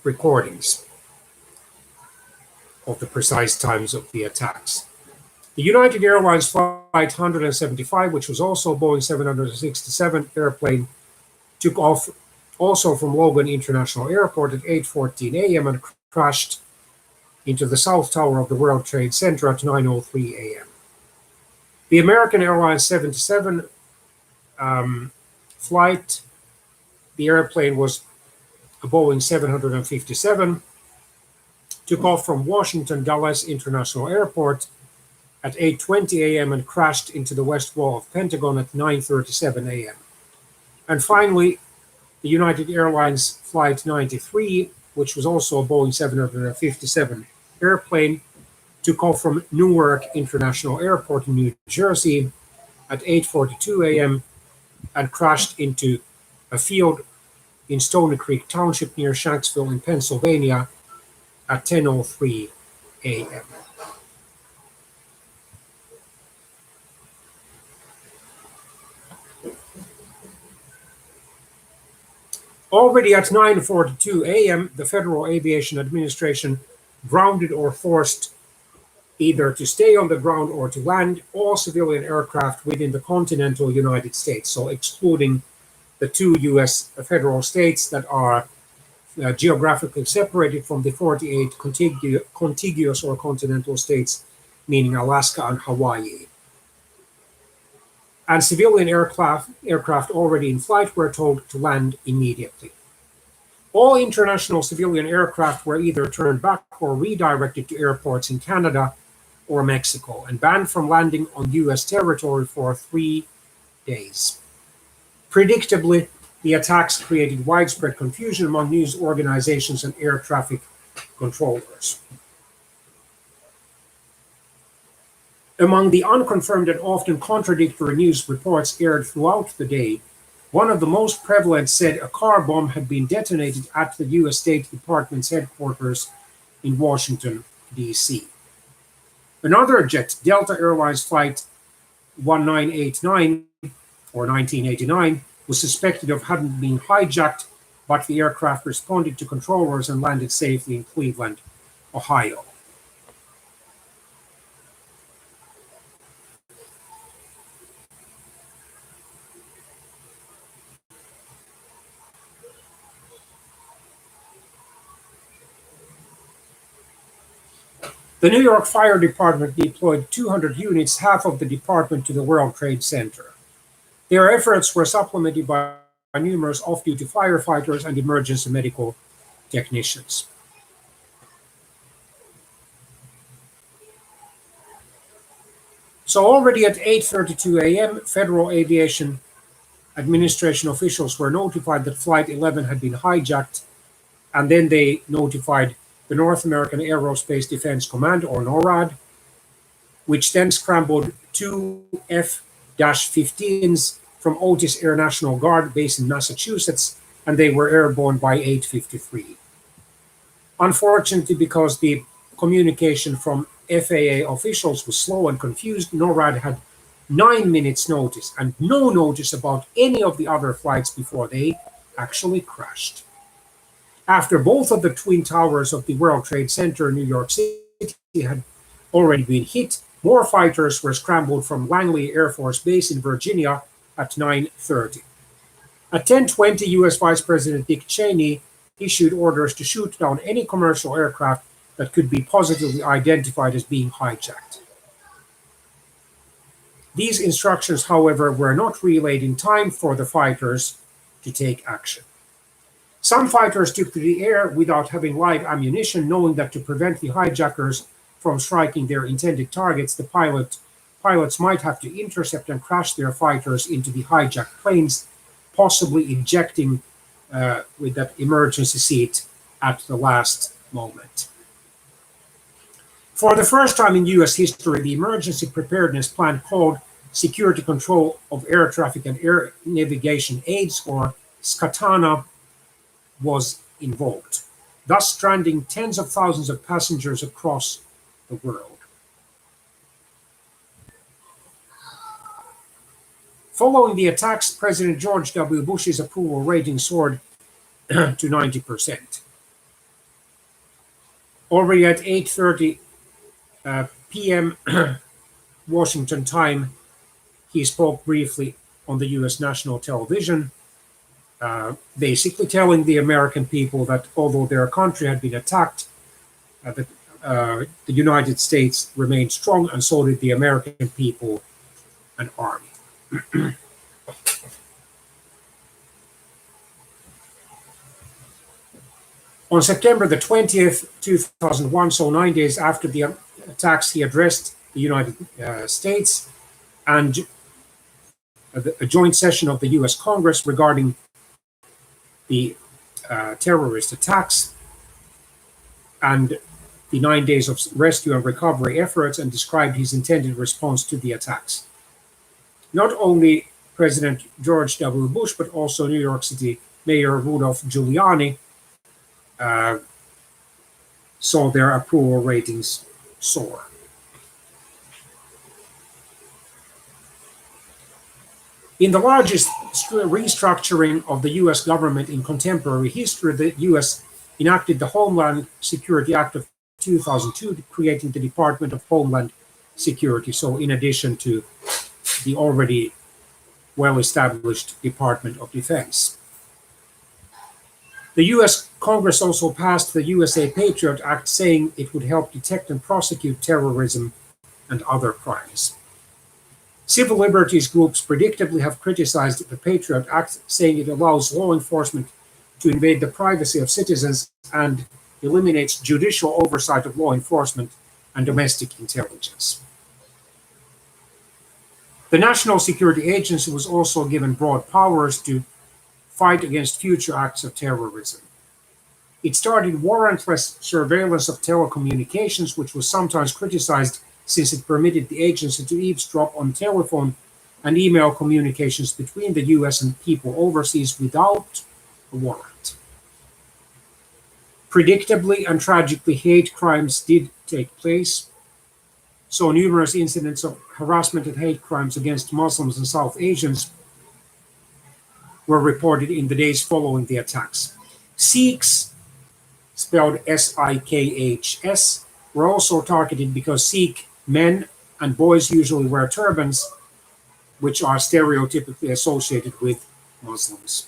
recordings of the precise times of the attacks. The United Airlines Flight 175, which was also a Boeing 767 airplane, took off also from Logan International Airport at 8:14 a.m. and crashed into the South Tower of the World Trade Center at 9:03 a.m. The American Airlines 77 flight, the airplane was a Boeing 757, took off from Washington Dulles International Airport at 8:20 a.m. and crashed into the west wall of Pentagon at 9:37 a.m. And finally, the United Airlines Flight 93, which was also a Boeing 757 airplane, took off from Newark International Airport in New Jersey at 8:42 a.m. and crashed into a field in Stony Creek Township near Shanksville in Pennsylvania at 10:03 a.m. Already at 9:42 a.m., the Federal Aviation Administration grounded or forced either to stay on the ground or to land all civilian aircraft within the continental United States, so excluding the two U.S. federal states that are geographically separated from the 48 contiguous or continental states, meaning Alaska and Hawaii. And civilian aircraft already in flight were told to land immediately. All international civilian aircraft were either turned back or redirected to airports in Canada or Mexico and banned from landing on U.S. territory for 3 days. Predictably, the attacks created widespread confusion among news organizations and air traffic controllers. Among the unconfirmed and often contradictory news reports aired throughout the day, one of the most prevalent said a car bomb had been detonated at the U.S. State Department's headquarters in Washington, D.C. Another jet, Delta Airlines Flight 1989 or 1989, was suspected of having been hijacked, but the aircraft responded to controllers and landed safely in Cleveland, Ohio. The New York Fire Department deployed 200 units, half of the department, to the World Trade Center. Their efforts were supplemented by numerous off-duty firefighters and emergency medical technicians. So already at 8:32 a.m., Federal Aviation Administration officials were notified that Flight 11 had been hijacked, and then they notified the North American Aerospace Defense Command, or NORAD, which then scrambled two F-15s from Otis Air National Guard base in Massachusetts, and they were airborne by 8:53. Unfortunately, because the communication from FAA officials was slow and confused, NORAD had 9 minutes notice and no notice about any of the other flights before they actually crashed. After both of the twin towers of the World Trade Center in New York City had already been hit, more fighters were scrambled from Langley Air Force Base in Virginia at 9:30. At 10:20, U.S. Vice President Dick Cheney issued orders to shoot down any commercial aircraft that could be positively identified as being hijacked. These instructions, however, were not relayed in time for the fighters to take action. Some fighters took to the air without having live ammunition, knowing that to prevent the hijackers from striking their intended targets, the pilots might have to intercept and crash their fighters into the hijacked planes, possibly ejecting with that emergency seat at the last moment. For the first time in U.S. history, the Emergency Preparedness Plan, called Security Control of Air Traffic and Air Navigation Aids, or SCATANA, was invoked, thus stranding tens of thousands of passengers across the world. Following the attacks, President George W. Bush's approval rating soared to 90%. Already at 8:30 p.m. Washington time, he spoke briefly on the U.S. national television, basically telling the American people that although their country had been attacked, the United States remained strong, and so did the American people and army. On September the 20th, 2001, so 9 days after the attacks, he addressed the United States and a joint session of the U.S. Congress regarding the terrorist attacks and the 9 days of rescue and recovery efforts, and described his intended response to the attacks. Not only President George W. Bush, but also New York City Mayor Rudolph Giuliani saw their approval ratings soar. In the largest restructuring of the U.S. government in contemporary history, the U.S. enacted the Homeland Security Act of 2002, creating the Department of Homeland Security. So in addition to the already well-established Department of Defense. The U.S. Congress also passed the USA Patriot Act, saying it would help detect and prosecute terrorism and other crimes. Civil liberties groups predictably have criticized the Patriot Act, saying it allows law enforcement to invade the privacy of citizens and eliminates judicial oversight of law enforcement and domestic intelligence. The National Security Agency was also given broad powers to fight against future acts of terrorism. It started warrantless surveillance of telecommunications, which was sometimes criticized since it permitted the agency to eavesdrop on telephone and email communications between the US and people overseas without a warrant. Predictably and tragically, hate crimes did take place. So numerous incidents of harassment and hate crimes against Muslims and South Asians were reported in the days following the attacks. Sikhs, spelled Sikhs, were also targeted because Sikh men and boys usually wear turbans, which are stereotypically associated with Muslims.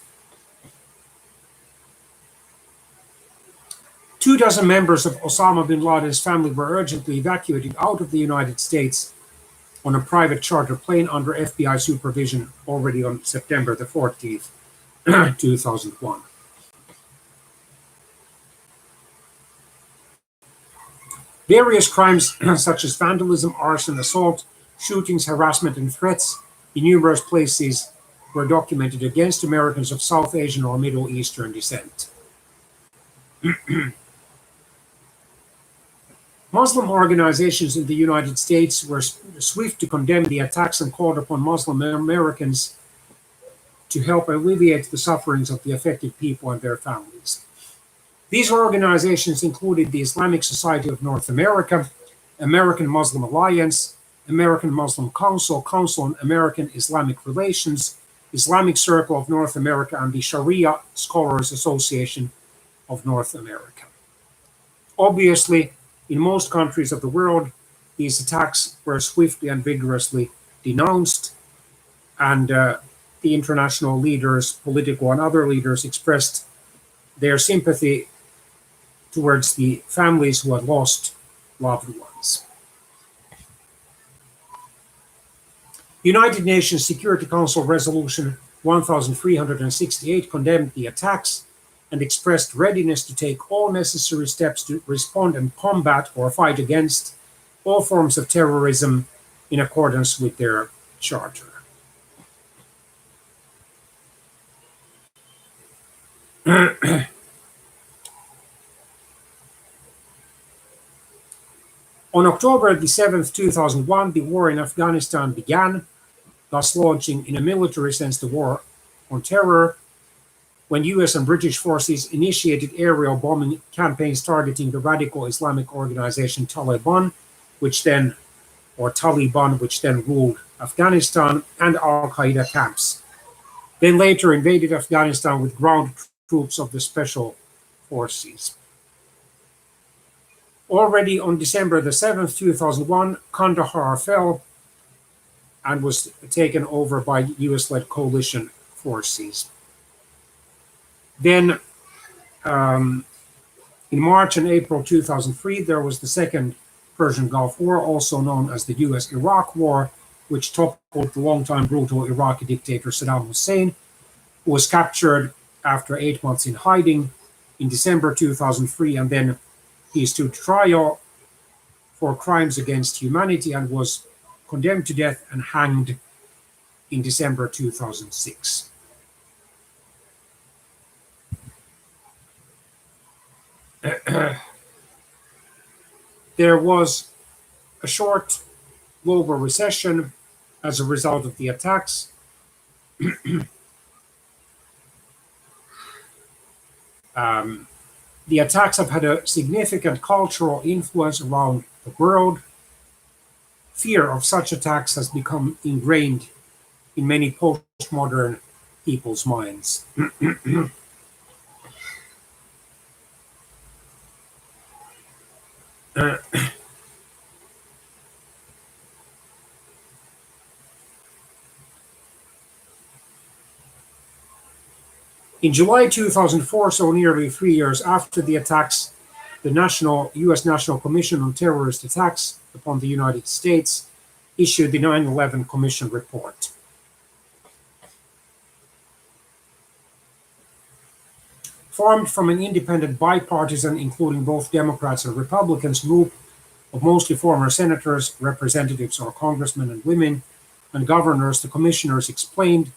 24 members of Osama bin Laden's family were urgently evacuated out of the United States on a private charter plane under FBI supervision already on September the 14th, 2001. Various crimes such as vandalism, arson, assault, shootings, harassment, and threats in numerous places were documented against Americans of South Asian or Middle Eastern descent. Muslim organizations in the United States were swift to condemn the attacks and called upon Muslim Americans to help alleviate the sufferings of the affected people and their families. These organizations included the Islamic Society of North America, American Muslim Alliance, American Muslim Council, Council on American Islamic Relations, Islamic Circle of North America, and the Sharia Scholars Association of North America. Obviously, in most countries of the world, these attacks were swiftly and vigorously denounced, and the international leaders, political and other leaders, expressed their sympathy towards the families who had lost loved ones. United Nations Security Council Resolution 1368 condemned the attacks and expressed readiness to take all necessary steps to respond and combat or fight against all forms of terrorism in accordance with their charter. On October the 7th, 2001, the war in Afghanistan began, thus launching in a military sense the war on terror, when US and British forces initiated aerial bombing campaigns targeting the radical Islamic organization Taliban, which then ruled Afghanistan, and Al-Qaeda camps. They later invaded Afghanistan with ground troops of the Special Forces. Already on December the 7th, 2001, Kandahar fell and was taken over by US-led coalition forces. Then, in March and April 2003, there was the Second Persian Gulf War, also known as the US-Iraq War, which toppled the longtime brutal Iraqi dictator Saddam Hussein, who was captured after 8 months in hiding in December 2003, and then he stood trial for crimes against humanity and was condemned to death and hanged in December 2006. There was a short global recession as a result of the attacks. The attacks have had a significant cultural influence around the world. Fear of such attacks has become ingrained in many postmodern people's minds. In July 2004, so nearly 3 years after the attacks, the US National Commission on Terrorist Attacks upon the United States issued the 9/11 Commission report. Formed from an independent, bipartisan, including both Democrats and Republicans, group of mostly former senators, representatives, or congressmen and women, and governors, the commissioners explained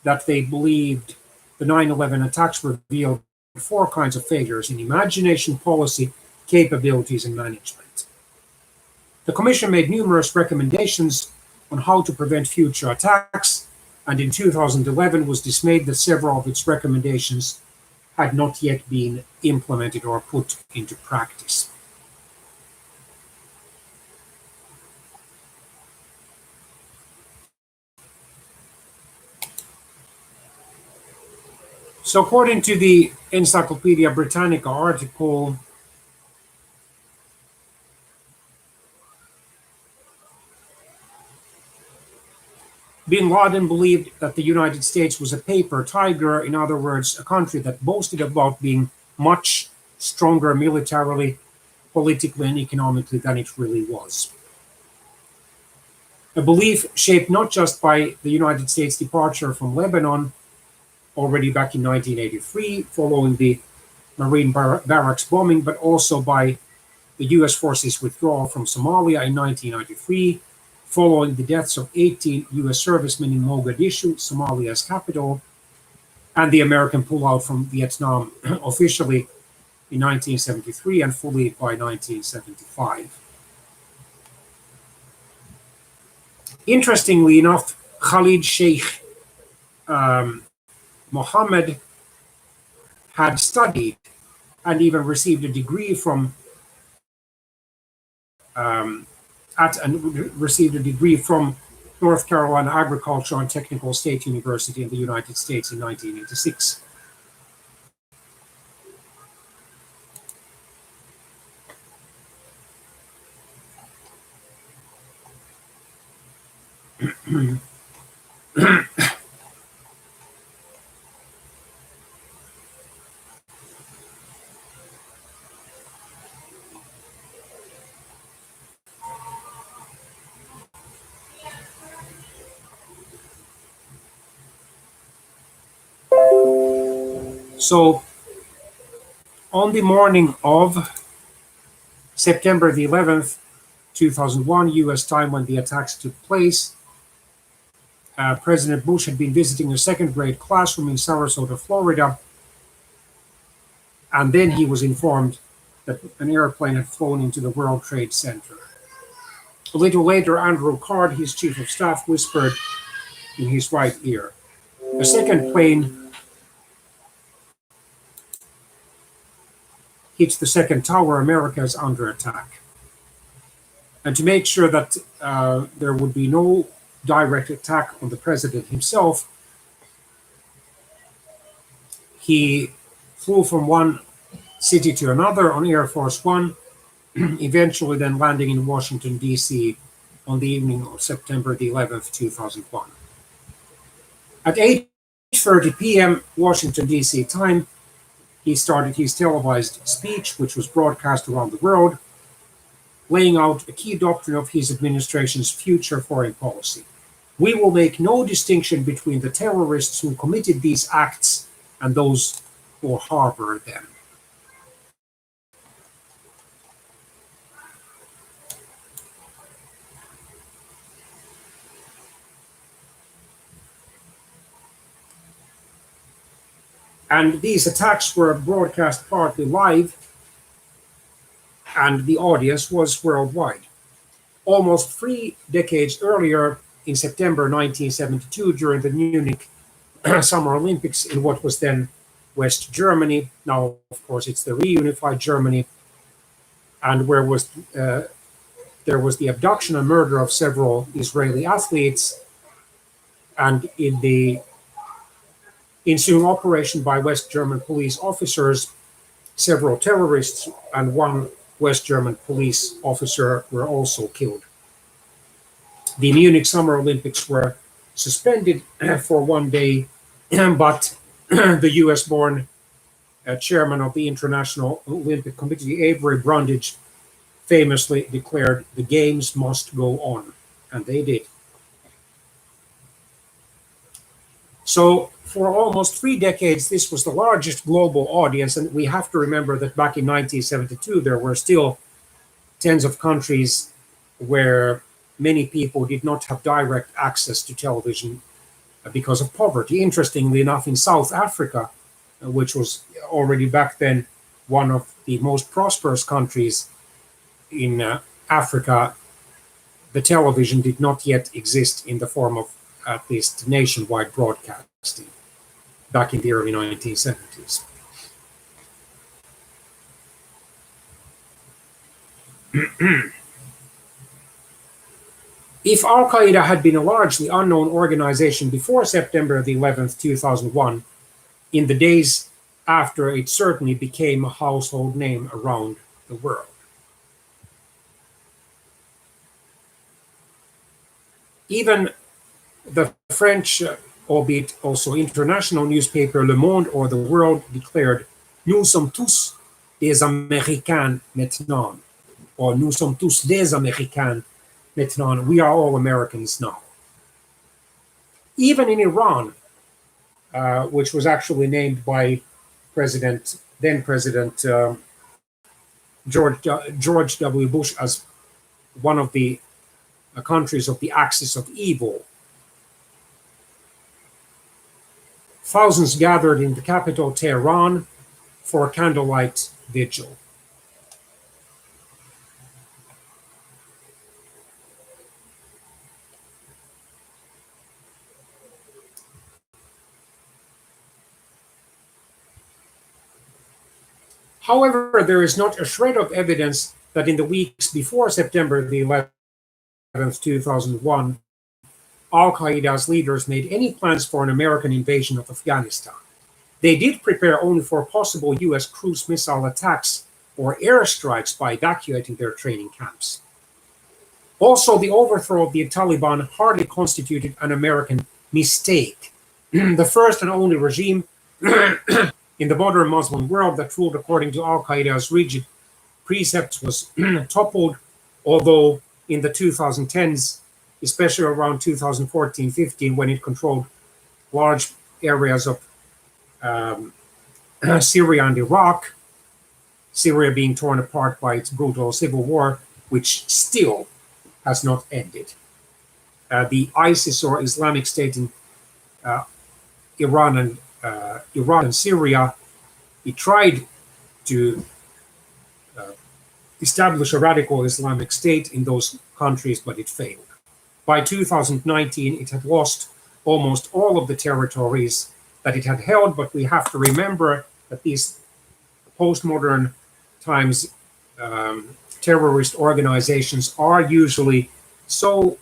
that they believed the 9/11 attacks revealed four kinds of failures in imagination, policy, capabilities, and management. The commission made numerous recommendations on how to prevent future attacks, and in 2011 was dismayed that several of its recommendations had not yet been implemented or put into practice. So according to the Encyclopedia Britannica article, bin Laden believed that the United States was a paper tiger, in other words, a country that boasted about being much stronger militarily, politically, and economically than it really was. A belief shaped not just by the United States' departure from Lebanon already back in 1983, following the Marine barracks bombing, but also by the US forces' withdrawal from Somalia in 1993, following the deaths of 18 US servicemen in Mogadishu, Somalia's capital, and the American pullout from Vietnam officially in 1973 and fully by 1975. Interestingly enough, Khalid Sheikh Mohammed had studied and even received a degree from North Carolina Agricultural and Technical State University in the United States in 1986. So, on the morning of September the 11th, 2001, US time, when the attacks took place, President Bush had been visiting a second grade classroom in Sarasota, Florida, and then he was informed that an airplane had flown into the World Trade Center. A little later, Andrew Card, his chief of staff, whispered in his right ear, "A second plane hits the second tower. America is under attack." And to make sure that there would be no direct attack on the president himself, he flew from one city to another on Air Force One, eventually then landing in Washington, D.C. on the evening of September the 11th, 2001. At 8:30 p.m. Washington, D.C. time, he started his televised speech, which was broadcast around the world, laying out a key doctrine of his administration's future foreign policy. "We will make no distinction between the terrorists who committed these acts and those who harbor them." And these attacks were broadcast partly live, and the audience was worldwide. Almost 3 decades earlier, in September 1972, during the Munich Summer Olympics in what was then West Germany, now of course it's the reunified Germany, and where there was the abduction and murder of several Israeli athletes, and in the ensuing operation by West German police officers, several terrorists and one West German police officer were also killed. The Munich Summer Olympics were suspended for 1 day, but the US-born chairman of the International Olympic Committee, Avery Brundage, famously declared, "The games must go on," and they did. So for almost 3 decades, this was the largest global audience, and we have to remember that back in 1972, there were still tens of countries where many people did not have direct access to television because of poverty. Interestingly enough, in South Africa, which was already back then one of the most prosperous countries in Africa, the television did not yet exist in the form of at least nationwide broadcasting back in the early 1970s. If Al Qaeda had been a largely unknown organization before September the 11th, 2001, in the days after, it certainly became a household name around the world. Even the French, albeit also international newspaper Le Monde or The World declared, "Nous sommes tous des Américains maintenant," or "Nous sommes tous des Américains maintenant," we are all Americans now. Even in Iran, which was actually named by then President George W. Bush as one of the countries of the axis of evil, thousands gathered in the capital, Tehran, for a candlelight vigil. However, there is not a shred of evidence that in the weeks before September the 11th, 2001, Al-Qaeda's leaders made any plans for an American invasion of Afghanistan. They did prepare only for possible US cruise missile attacks or airstrikes by evacuating their training camps. Also, the overthrow of the Taliban hardly constituted an American mistake. The first and only regime in the modern Muslim world that ruled according to Al-Qaeda's rigid precepts was toppled, although in the 2010s, especially around 2014-15, when it controlled large areas of Syria and Iraq, Syria being torn apart by its brutal civil war, which still has not ended. The ISIS or Islamic State in Iran and Syria, it tried to establish a radical Islamic State in those countries, but it failed. By 2019, it had lost almost all of the territories that it had held, but we have to remember that these postmodern times terrorist organizations are usually so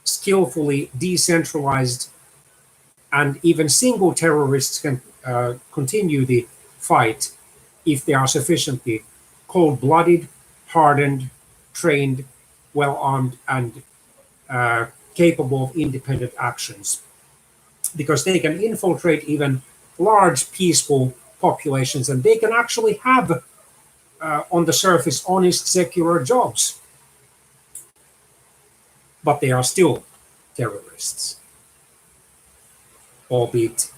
skillfully decentralized, and even single terrorists can continue the fight if they are sufficiently cold-blooded, hardened, trained, well-armed, and capable of independent actions, because they can infiltrate even large peaceful populations, and they can actually have on the surface honest secular jobs, but they are still terrorists, albeit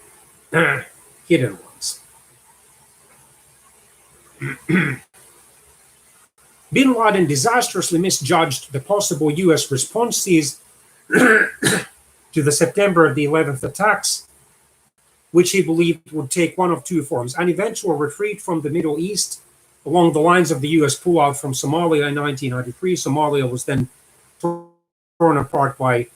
hidden ones. Bin Laden disastrously misjudged the possible US responses to the September the 11th attacks, which he believed would take one of two forms: an eventual retreat from the Middle East along the lines of the US pullout from Somalia in 1993. Somalia was then torn apart by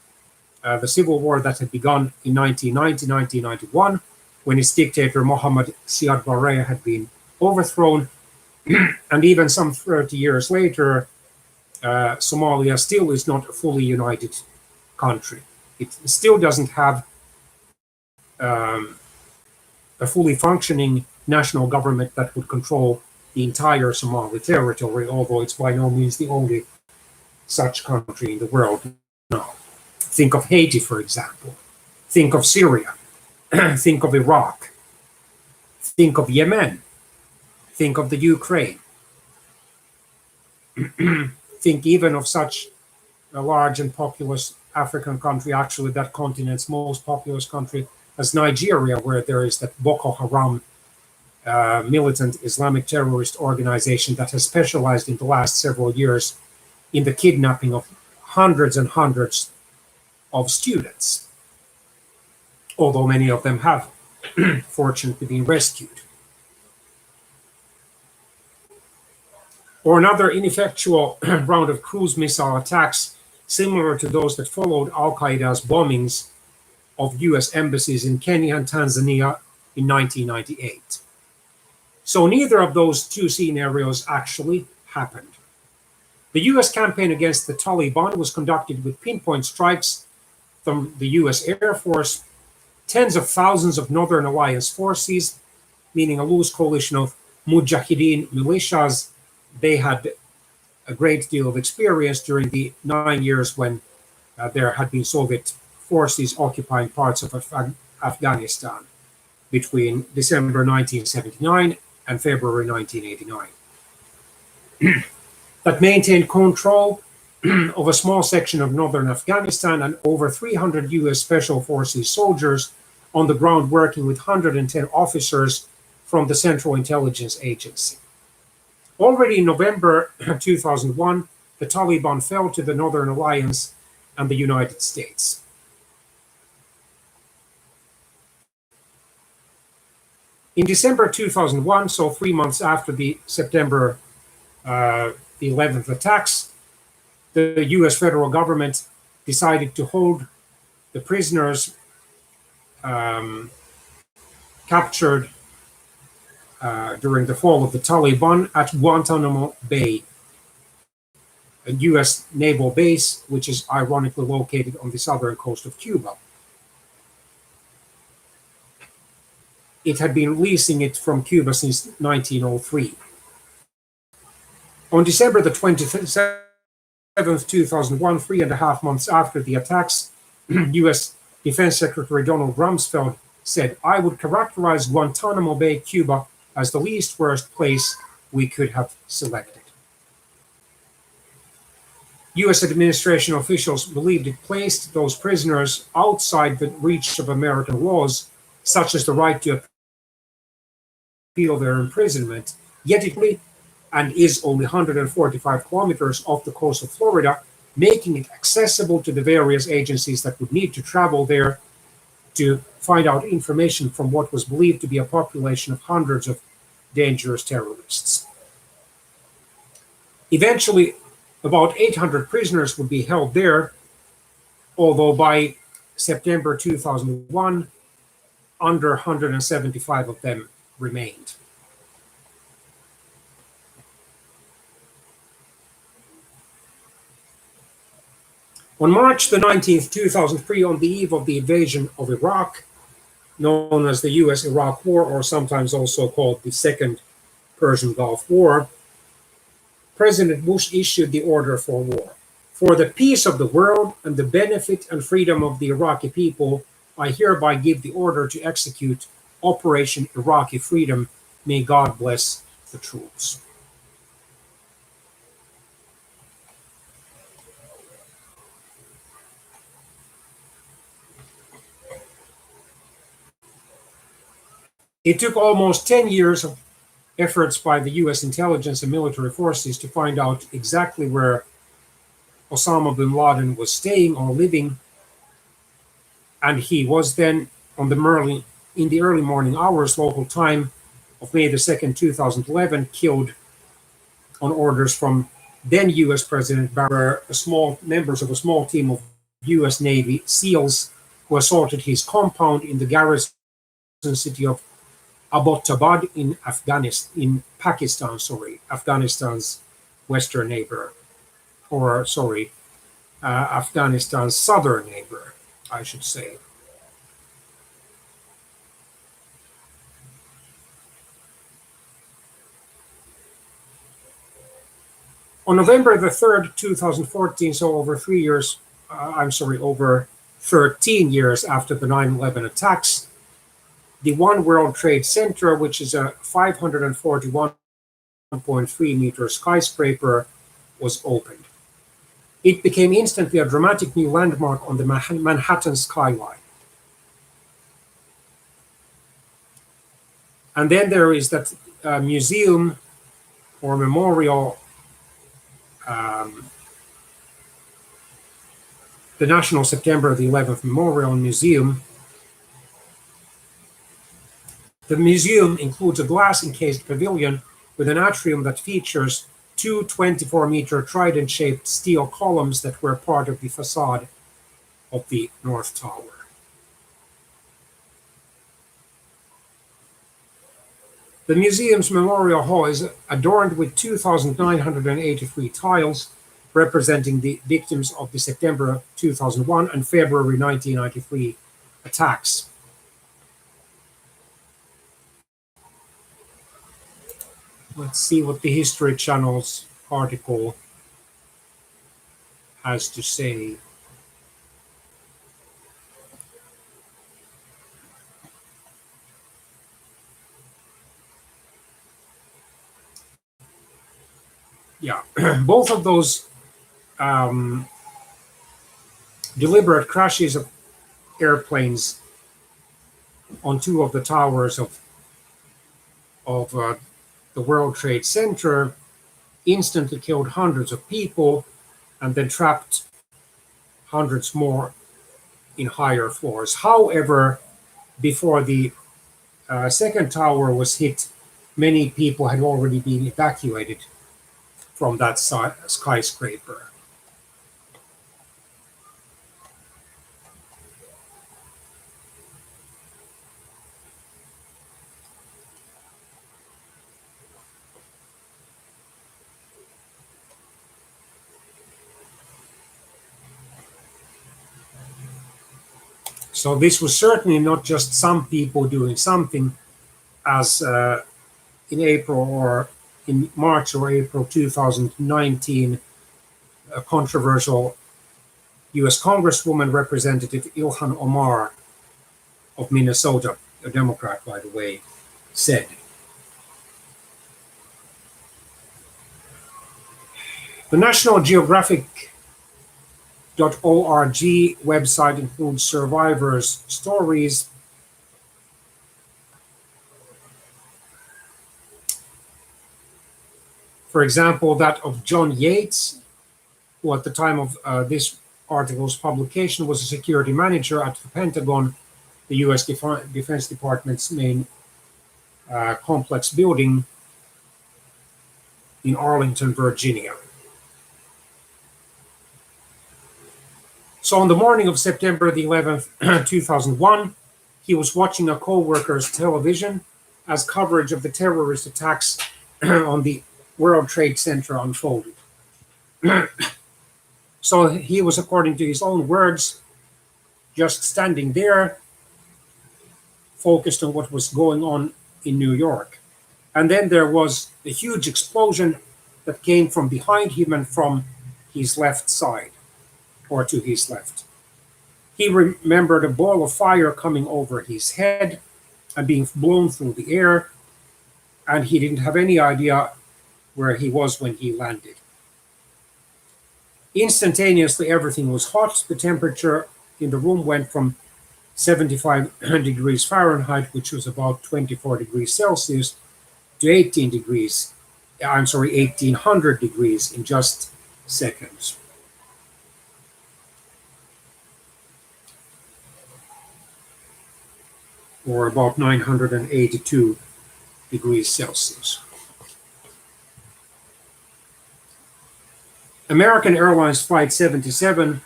the civil war that had begun in 1990-1991, when its dictator Mohammad Siad Barre had been overthrown. And even some 30 years later, Somalia still is not a fully united country. It still doesn't have a fully functioning national government that would control the entire Somali territory, although it's by no means the only such country in the world now. Think of Haiti, for example. Think of Syria. Think of Iraq. Think of Yemen. Think of the Ukraine. Think even of such a large and populous African country, actually that continent's most populous country, as Nigeria, where there is that Boko Haram militant Islamic terrorist organization that has specialized in the last several years in the kidnapping of hundreds and hundreds of students, although many of them have fortunately been rescued. Or another ineffectual round of cruise missile attacks, similar to those that followed Al-Qaeda's bombings of US embassies in Kenya and Tanzania in 1998. So neither of those two scenarios actually happened. The US campaign against the Taliban was conducted with pinpoint strikes from the US Air Force, tens of thousands of Northern Alliance forces, meaning a loose coalition of Mujahideen militias. They had a great deal of experience during the 9 years when there had been Soviet forces occupying parts of Afghanistan between December 1979 and February 1989. That maintained control of a small section of northern Afghanistan and over 300 US Special Forces soldiers on the ground working with 110 officers from the Central Intelligence Agency. Already in November 2001, the Taliban fell to the Northern Alliance and the United States. In December 2001, so 3 months after the September the 11th attacks, the US federal government decided to hold the prisoners captured during the fall of the Taliban at Guantanamo Bay, a US naval base, which is ironically located on the southern coast of Cuba. It had been leasing it from Cuba since 1903. On December the 27th, 2001, 3.5 months after the attacks, US Defense Secretary Donald Rumsfeld said, "I would characterize Guantanamo Bay, Cuba, as the least worst place we could have selected." US administration officials believed it placed those prisoners outside the reach of American laws, such as the right to appeal their imprisonment, yet it and is only 145 kilometers off the coast of Florida, making it accessible to the various agencies that would need to travel there to find out information from what was believed to be a population of hundreds of dangerous terrorists. Eventually, about 800 prisoners would be held there, although by September 2001, under 175 of them remained. On March the 19th, 2003, on the eve of the invasion of Iraq, known as the US-Iraq War, or sometimes also called the Second Persian Gulf War, President Bush issued the order for war. "For the peace of the world and the benefit and freedom of the Iraqi people, I hereby give the order to execute Operation Iraqi Freedom. May God bless the troops." It took almost 10 years of efforts by the US intelligence and military forces to find out exactly where Osama bin Laden was staying or living, and he was then in the early morning hours local time of May the 2nd, 2011, killed on orders from then US President Barack Obama, members of a small team of US Navy SEALs who assaulted his compound in the garrison city of Abbottabad in Pakistan, Afghanistan's western neighbor, Afghanistan's southern neighbor, I should say. On November the 3rd, 2014, so over 13 years after the 9/11 attacks, the One World Trade Center, which is a 541.3 meter skyscraper, was opened. It became instantly a dramatic new landmark on the Manhattan skyline. And then there is that museum or memorial the National September the 11th Memorial Museum. The museum includes a glass-encased pavilion with an atrium that features two 24-meter trident-shaped steel columns that were part of the facade of the North Tower. The museum's Memorial Hall is adorned with 2,983 tiles representing the victims of the September 2001 and February 1993 attacks. Let's see what the History Channel's article has to say. Yeah, both of those deliberate crashes of airplanes on two of the towers of the World Trade Center instantly killed hundreds of people and then trapped hundreds more in higher floors. However, before the second tower was hit, many people had already been evacuated from that skyscraper. So this was certainly not just some people doing something, as in April or in March or April 2019, a controversial US Congresswoman Representative Ilhan Omar of Minnesota, a Democrat, by the way, said. The National Geographic.org website includes survivors' stories. For example, that of John Yates, who at the time of this article's publication was a security manager at the Pentagon, the US Defense Department's main complex building in Arlington, Virginia. So on the morning of September the 11th, 2001, he was watching a co-worker's television as coverage of the terrorist attacks on the World Trade Center unfolded. So he was, according to his own words, just standing there, focused on what was going on in New York. And then there was a huge explosion that came from behind him and from his left side, or to his left. He remembered a ball of fire coming over his head and being blown through the air, and he didn't have any idea where he was when he landed. Instantaneously, everything was hot. The temperature in the room went from 75 degrees Fahrenheit, which was about 24 degrees Celsius, to 1800 degrees in just seconds. Or about 982 degrees Celsius. American Airlines Flight 77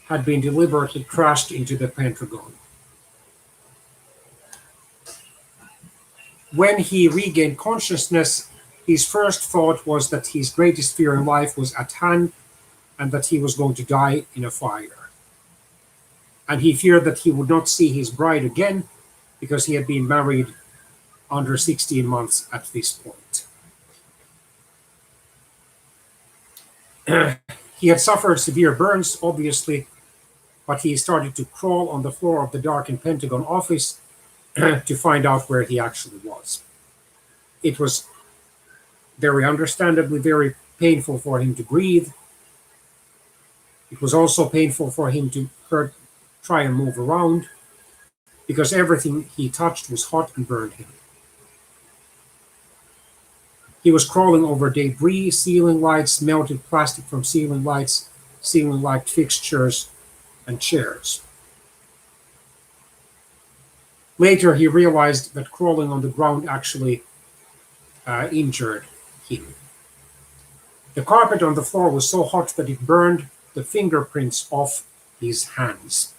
had been deliberately crashed into the Pentagon. When he regained consciousness, his first thought was that his greatest fear in life was at hand and that he was going to die in a fire. And he feared that he would not see his bride again because he had been married under 16 months at this point. He had suffered severe burns, obviously, but he started to crawl on the floor of the darkened Pentagon office to find out where he actually was. It was very understandably very painful for him to breathe. It was also painful for him to try and move around because everything he touched was hot and burned him. He was crawling over debris, ceiling lights, melted plastic from ceiling lights, ceiling-like fixtures and chairs. Later, he realized that crawling on the ground actually injured him. The carpet on the floor was so hot that it burned the fingerprints off his hands.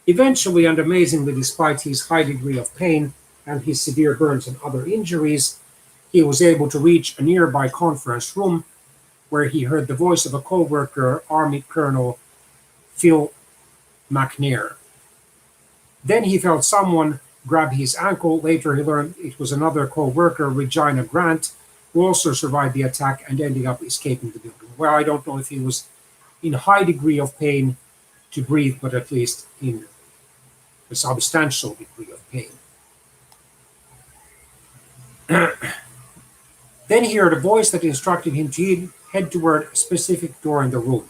Eventually, and amazingly, despite his high degree of pain and his severe burns and other injuries, he was able to reach a nearby conference room where he heard the voice of a co-worker, Army Colonel Phil McNair. Then he felt someone grab his ankle. Later, he learned it was another co-worker, Regina Grant, who also survived the attack and ended up escaping the building. Well, I don't know if he was in high degree of pain to breathe, but at least in a substantial degree of pain. Then he heard a voice that instructed him to head toward a specific door in the room.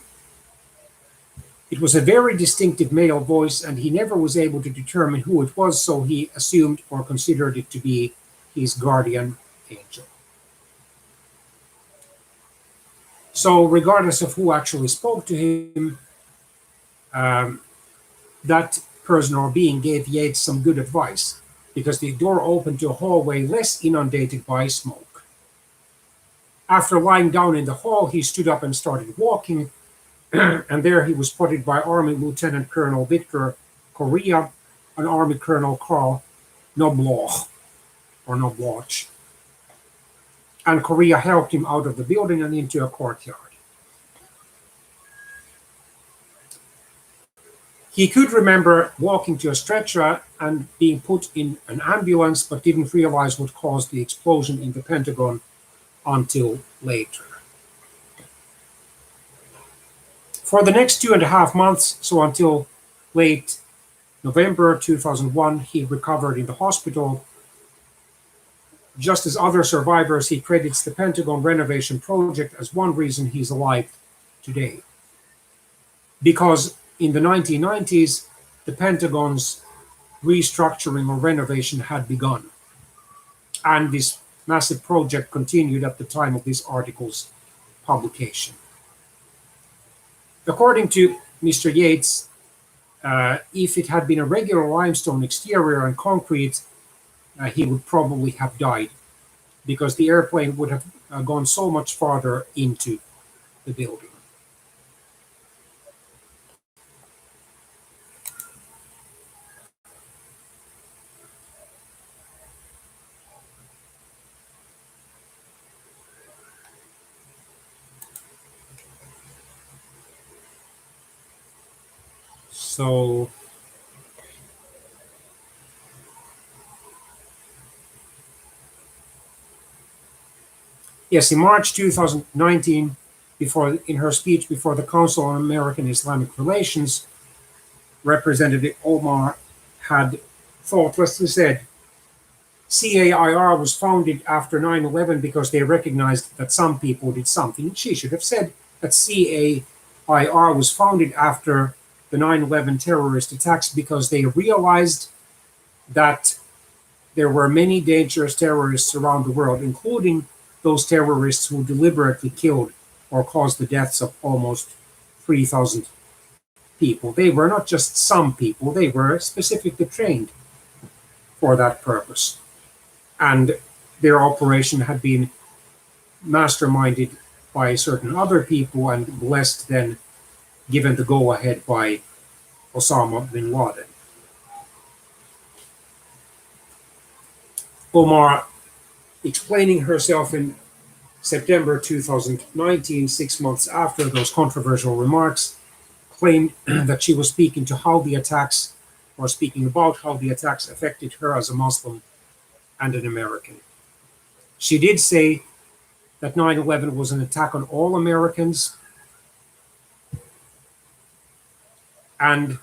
It was a very distinctive male voice, and he never was able to determine who it was, so he assumed or considered it to be his guardian angel. So regardless of who actually spoke to him, that person or being gave Yates some good advice, because the door opened to a hallway less inundated by smoke. After lying down in the hall, he stood up and started walking, and there he was spotted by Army Lieutenant Colonel Victor Correa and Army Colonel Carl Knobloch, or Knobloch. And Correa helped him out of the building and into a courtyard. He could remember walking to a stretcher and being put in an ambulance, but didn't realize what caused the explosion in the Pentagon until later. For the next 2.5 months, so until late November 2001, he recovered in the hospital. Just as other survivors, he credits the Pentagon renovation project as one reason he's alive today. Because in the 1990s, the Pentagon's restructuring or renovation had begun. And this massive project continued at the time of this article's publication. According to Mr. Yates, if it had been a regular limestone exterior and concrete, he would probably have died, because the airplane would have gone so much farther into the building. So yes, in March 2019, in her speech before the Council on American Islamic Relations, Representative Omar had thoughtlessly said, CAIR was founded after 9/11 because they recognized that some people did something. She should have said that CAIR was founded after the 9/11 terrorist attacks because they realized that there were many dangerous terrorists around the world, including those terrorists who deliberately killed or caused the deaths of almost 3,000 people. They were not just some people, they were specifically trained for that purpose. And their operation had been masterminded by certain other people and blessed, then given the go-ahead by Osama bin Laden. Omar, explaining herself in September 2019, 6 months after those controversial remarks, claimed that she was speaking about how the attacks affected her as a Muslim and an American. She did say that 9/11 was an attack on all Americans, and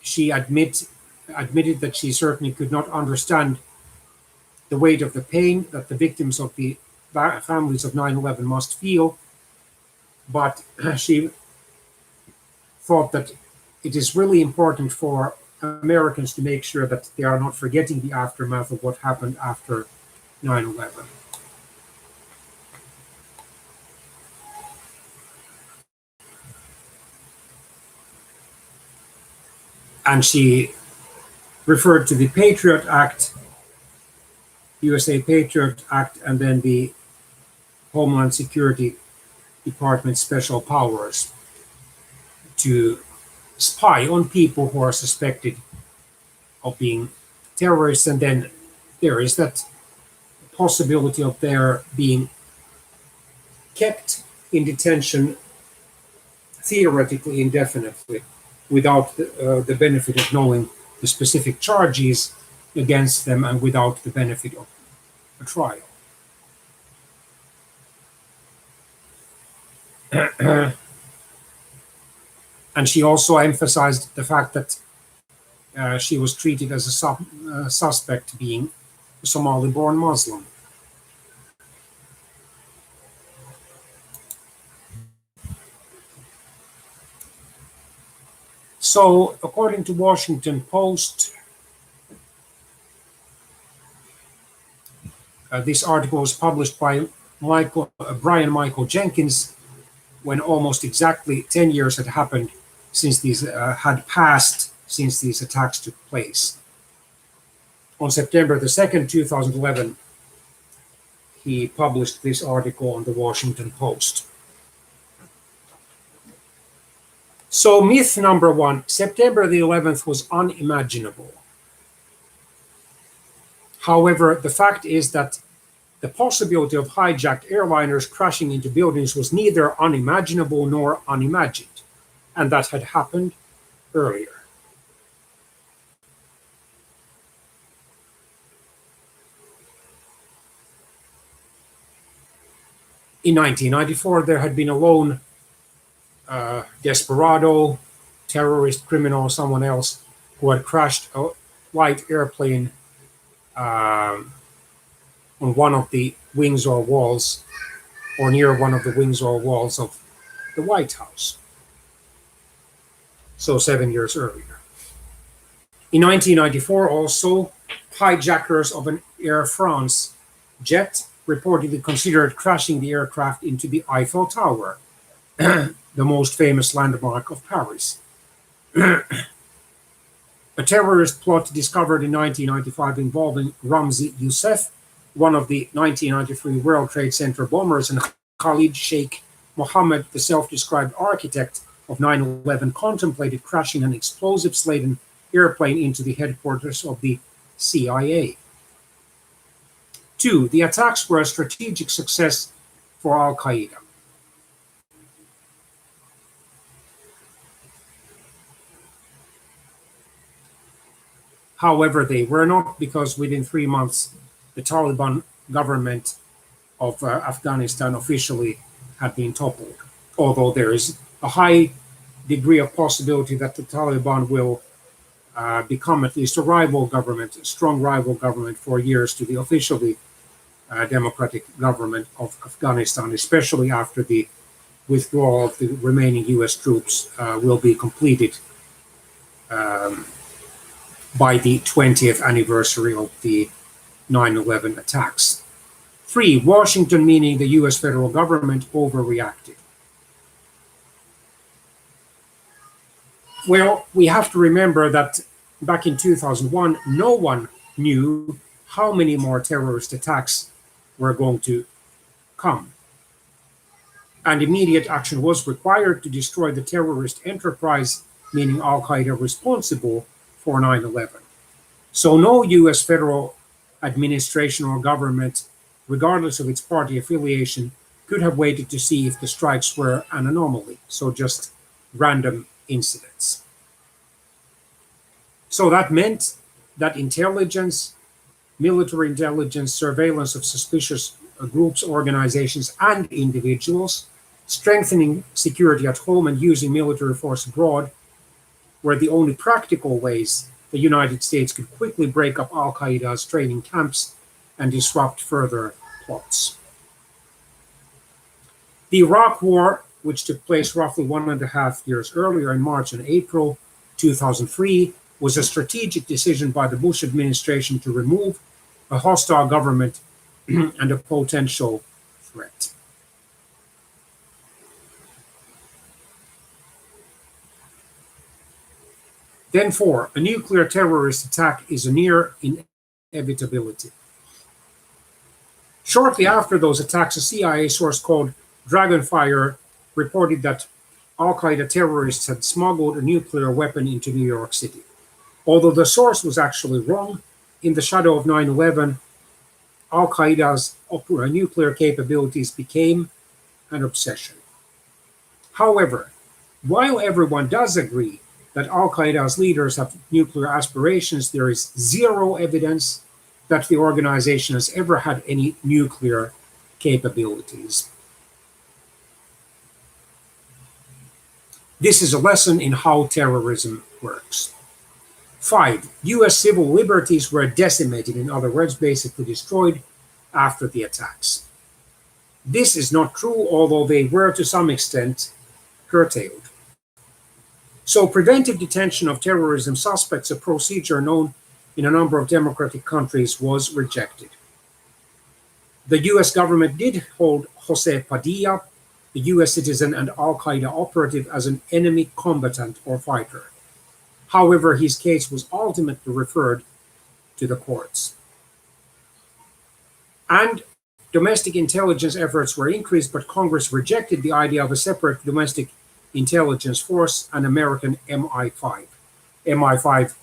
she admitted that she certainly could not understand the weight of the pain that the victims of the families of 9/11 must feel, but she thought that it is really important for Americans to make sure that they are not forgetting the aftermath of what happened after 9/11. And she referred to the Patriot Act, USA Patriot Act, and then the Homeland Security Department special powers to spy on people who are suspected of being terrorists. And then there is that possibility of their being kept in detention theoretically indefinitely without the benefit of knowing the specific charges against them and without the benefit of a trial. And she also emphasized the fact that she was treated as a suspect, being a Somali-born Muslim. So, according to Washington Post, this article was published by Brian Michael Jenkins when almost exactly 10 years had happened since these had passed since these attacks took place. On September the 2nd, 2011, he published this article on the Washington Post. So myth number one, September the 11th was unimaginable. However, the fact is that the possibility of hijacked airliners crashing into buildings was neither unimaginable nor unimagined, and that had happened earlier. In 1994, there had been a lone desperado, terrorist, criminal, someone else who had crashed a white airplane on one of the wings or walls, or near one of the wings or walls of the White House. So 7 years earlier. In 1994, also, hijackers of an Air France jet reportedly considered crashing the aircraft into the Eiffel Tower, the most famous landmark of Paris. A terrorist plot discovered in 1995 involving Ramzi Youssef, one of the 1993 World Trade Center bombers, and Khalid Sheikh Mohammed, the self-described architect of 9/11, contemplated crashing an explosives-laden airplane into the headquarters of the CIA. 2. The attacks were a strategic success for Al-Qaeda. However, they were not, because within 3 months, the Taliban government of Afghanistan officially had been toppled, although there is a high degree of possibility that the Taliban will become at least a rival government, a strong rival government for years to the officially democratic government of Afghanistan, especially after the withdrawal of the remaining US troops will be completed by the 20th anniversary of the 9/11 attacks. 3. Washington, meaning the US federal government, overreacted. Well, we have to remember that back in 2001, no one knew how many more terrorist attacks were going to come. And immediate action was required to destroy the terrorist enterprise, meaning Al-Qaeda, responsible for 9/11. So no US federal administration or government, regardless of its party affiliation, could have waited to see if the strikes were an anomaly, so just random incidents. So that meant that intelligence, military intelligence, surveillance of suspicious groups, organizations, and individuals, strengthening security at home and using military force abroad were the only practical ways the United States could quickly break up Al-Qaeda's training camps and disrupt further plots. The Iraq War, which took place roughly 1.5 years earlier in March and April 2003, was a strategic decision by the Bush administration to remove a hostile government and a potential threat. Then 4, a nuclear terrorist attack is a near inevitability. Shortly after those attacks, a CIA source called Dragonfire reported that Al-Qaeda terrorists had smuggled a nuclear weapon into New York City. Although the source was actually wrong, in the shadow of 9/11, Al-Qaeda's nuclear capabilities became an obsession. However, while everyone does agree that Al-Qaeda's leaders have nuclear aspirations, there is zero evidence that the organization has ever had any nuclear capabilities. This is a lesson in how terrorism works. 5, US civil liberties were decimated, in other words, basically destroyed after the attacks. This is not true, although they were to some extent curtailed. So preventive detention of terrorism suspects, a procedure known in a number of democratic countries, was rejected. The US government did hold Jose Padilla, the US citizen and Al-Qaeda operative, as an enemy combatant or fighter. However, his case was ultimately referred to the courts. And domestic intelligence efforts were increased, but Congress rejected the idea of a separate domestic intelligence force, an American MI5. MI5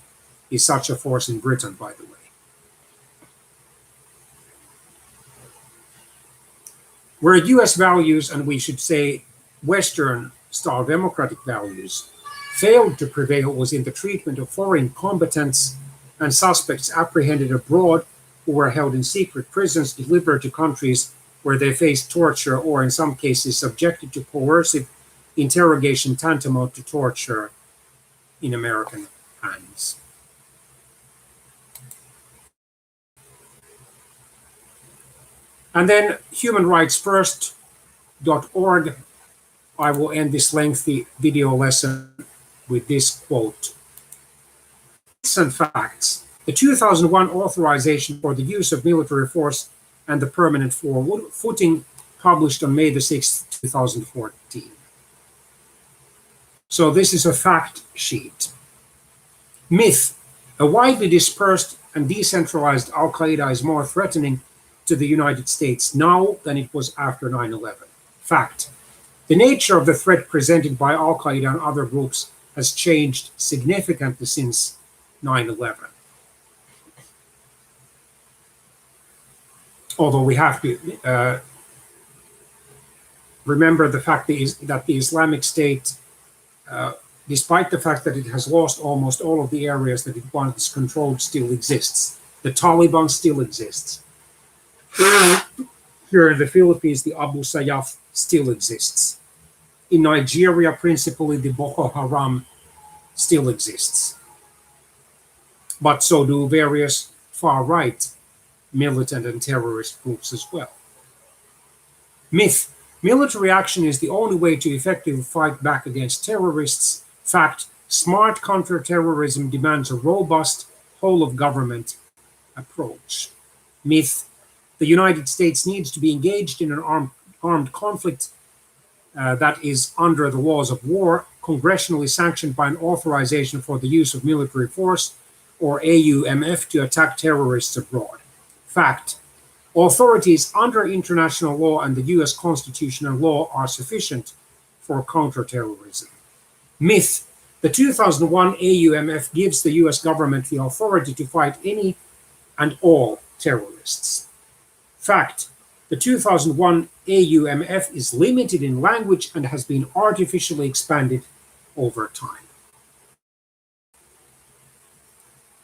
is such a force in Britain, by the way. Where US values, and we should say Western-style democratic values, failed to prevail was in the treatment of foreign combatants and suspects apprehended abroad who were held in secret prisons, delivered to countries where they faced torture or, in some cases, subjected to coercive interrogation tantamount to torture in American hands. And then humanrightsfirst.org. I will end this lengthy video lesson with this quote. Recent facts. The 2001 authorization for the use of military force and the permanent footing, published on May the 6th, 2014. So this is a fact sheet. Myth. A widely dispersed and decentralized Al-Qaeda is more threatening to the United States now than it was after 9/11. Fact. The nature of the threat presented by Al-Qaeda and other groups has changed significantly since 9/11. Although we have to remember the fact that the Islamic State, despite the fact that it has lost almost all of the areas that it once controlled, still exists. The Taliban still exists. Here in the Philippines, the Abu Sayyaf still exists. In Nigeria, principally, the Boko Haram still exists. But so do various far-right militant and terrorist groups as well. Myth. Military action is the only way to effectively fight back against terrorists. Fact. Smart counterterrorism demands a robust whole-of-government approach. Myth. The United States needs to be engaged in an armed conflict that is under the laws of war, congressionally sanctioned by an authorization for the use of military force, or AUMF, to attack terrorists abroad. Fact. Authorities under international law and the US Constitution and law are sufficient for counterterrorism. Myth. The 2001 AUMF gives the US government the authority to fight any and all terrorists. Fact. The 2001 AUMF is limited in language and has been artificially expanded over time.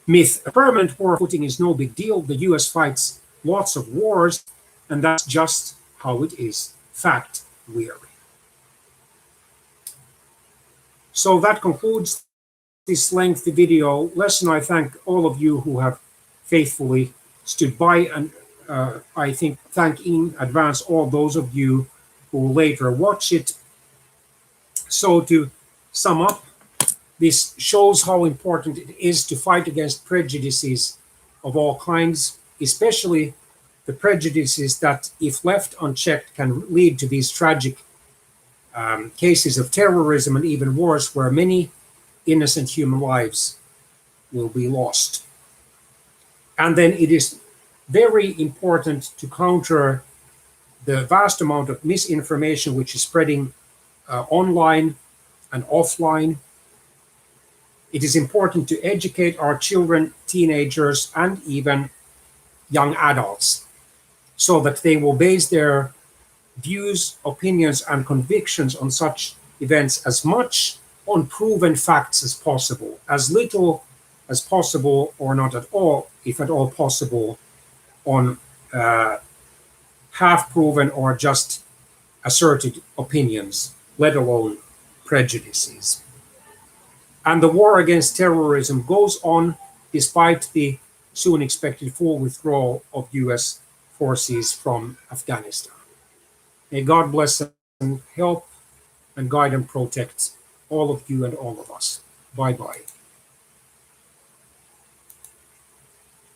Myth. A permanent war footing is no big deal. The US fights lots of wars, and that's just how it is. Fact. Weary. So that concludes this lengthy video lesson. I thank all of you who have faithfully stood by, and I thank in advance all those of you who will later watch it. So to sum up, this shows how important it is to fight against prejudices of all kinds, especially the prejudices that, if left unchecked, can lead to these tragic cases of terrorism and even worse, where many innocent human lives will be lost. And then it is very important to counter the vast amount of misinformation which is spreading online and offline. It is important to educate our children, teenagers, and even young adults so that they will base their views, opinions, and convictions on such events as much on proven facts as possible, as little as possible, or not at all, if at all possible, on half proven or just asserted opinions, let alone prejudices. And the war against terrorism goes on despite the soon expected full withdrawal of US forces from Afghanistan. May God bless and help and guide and protect all of you and all of us. Bye bye.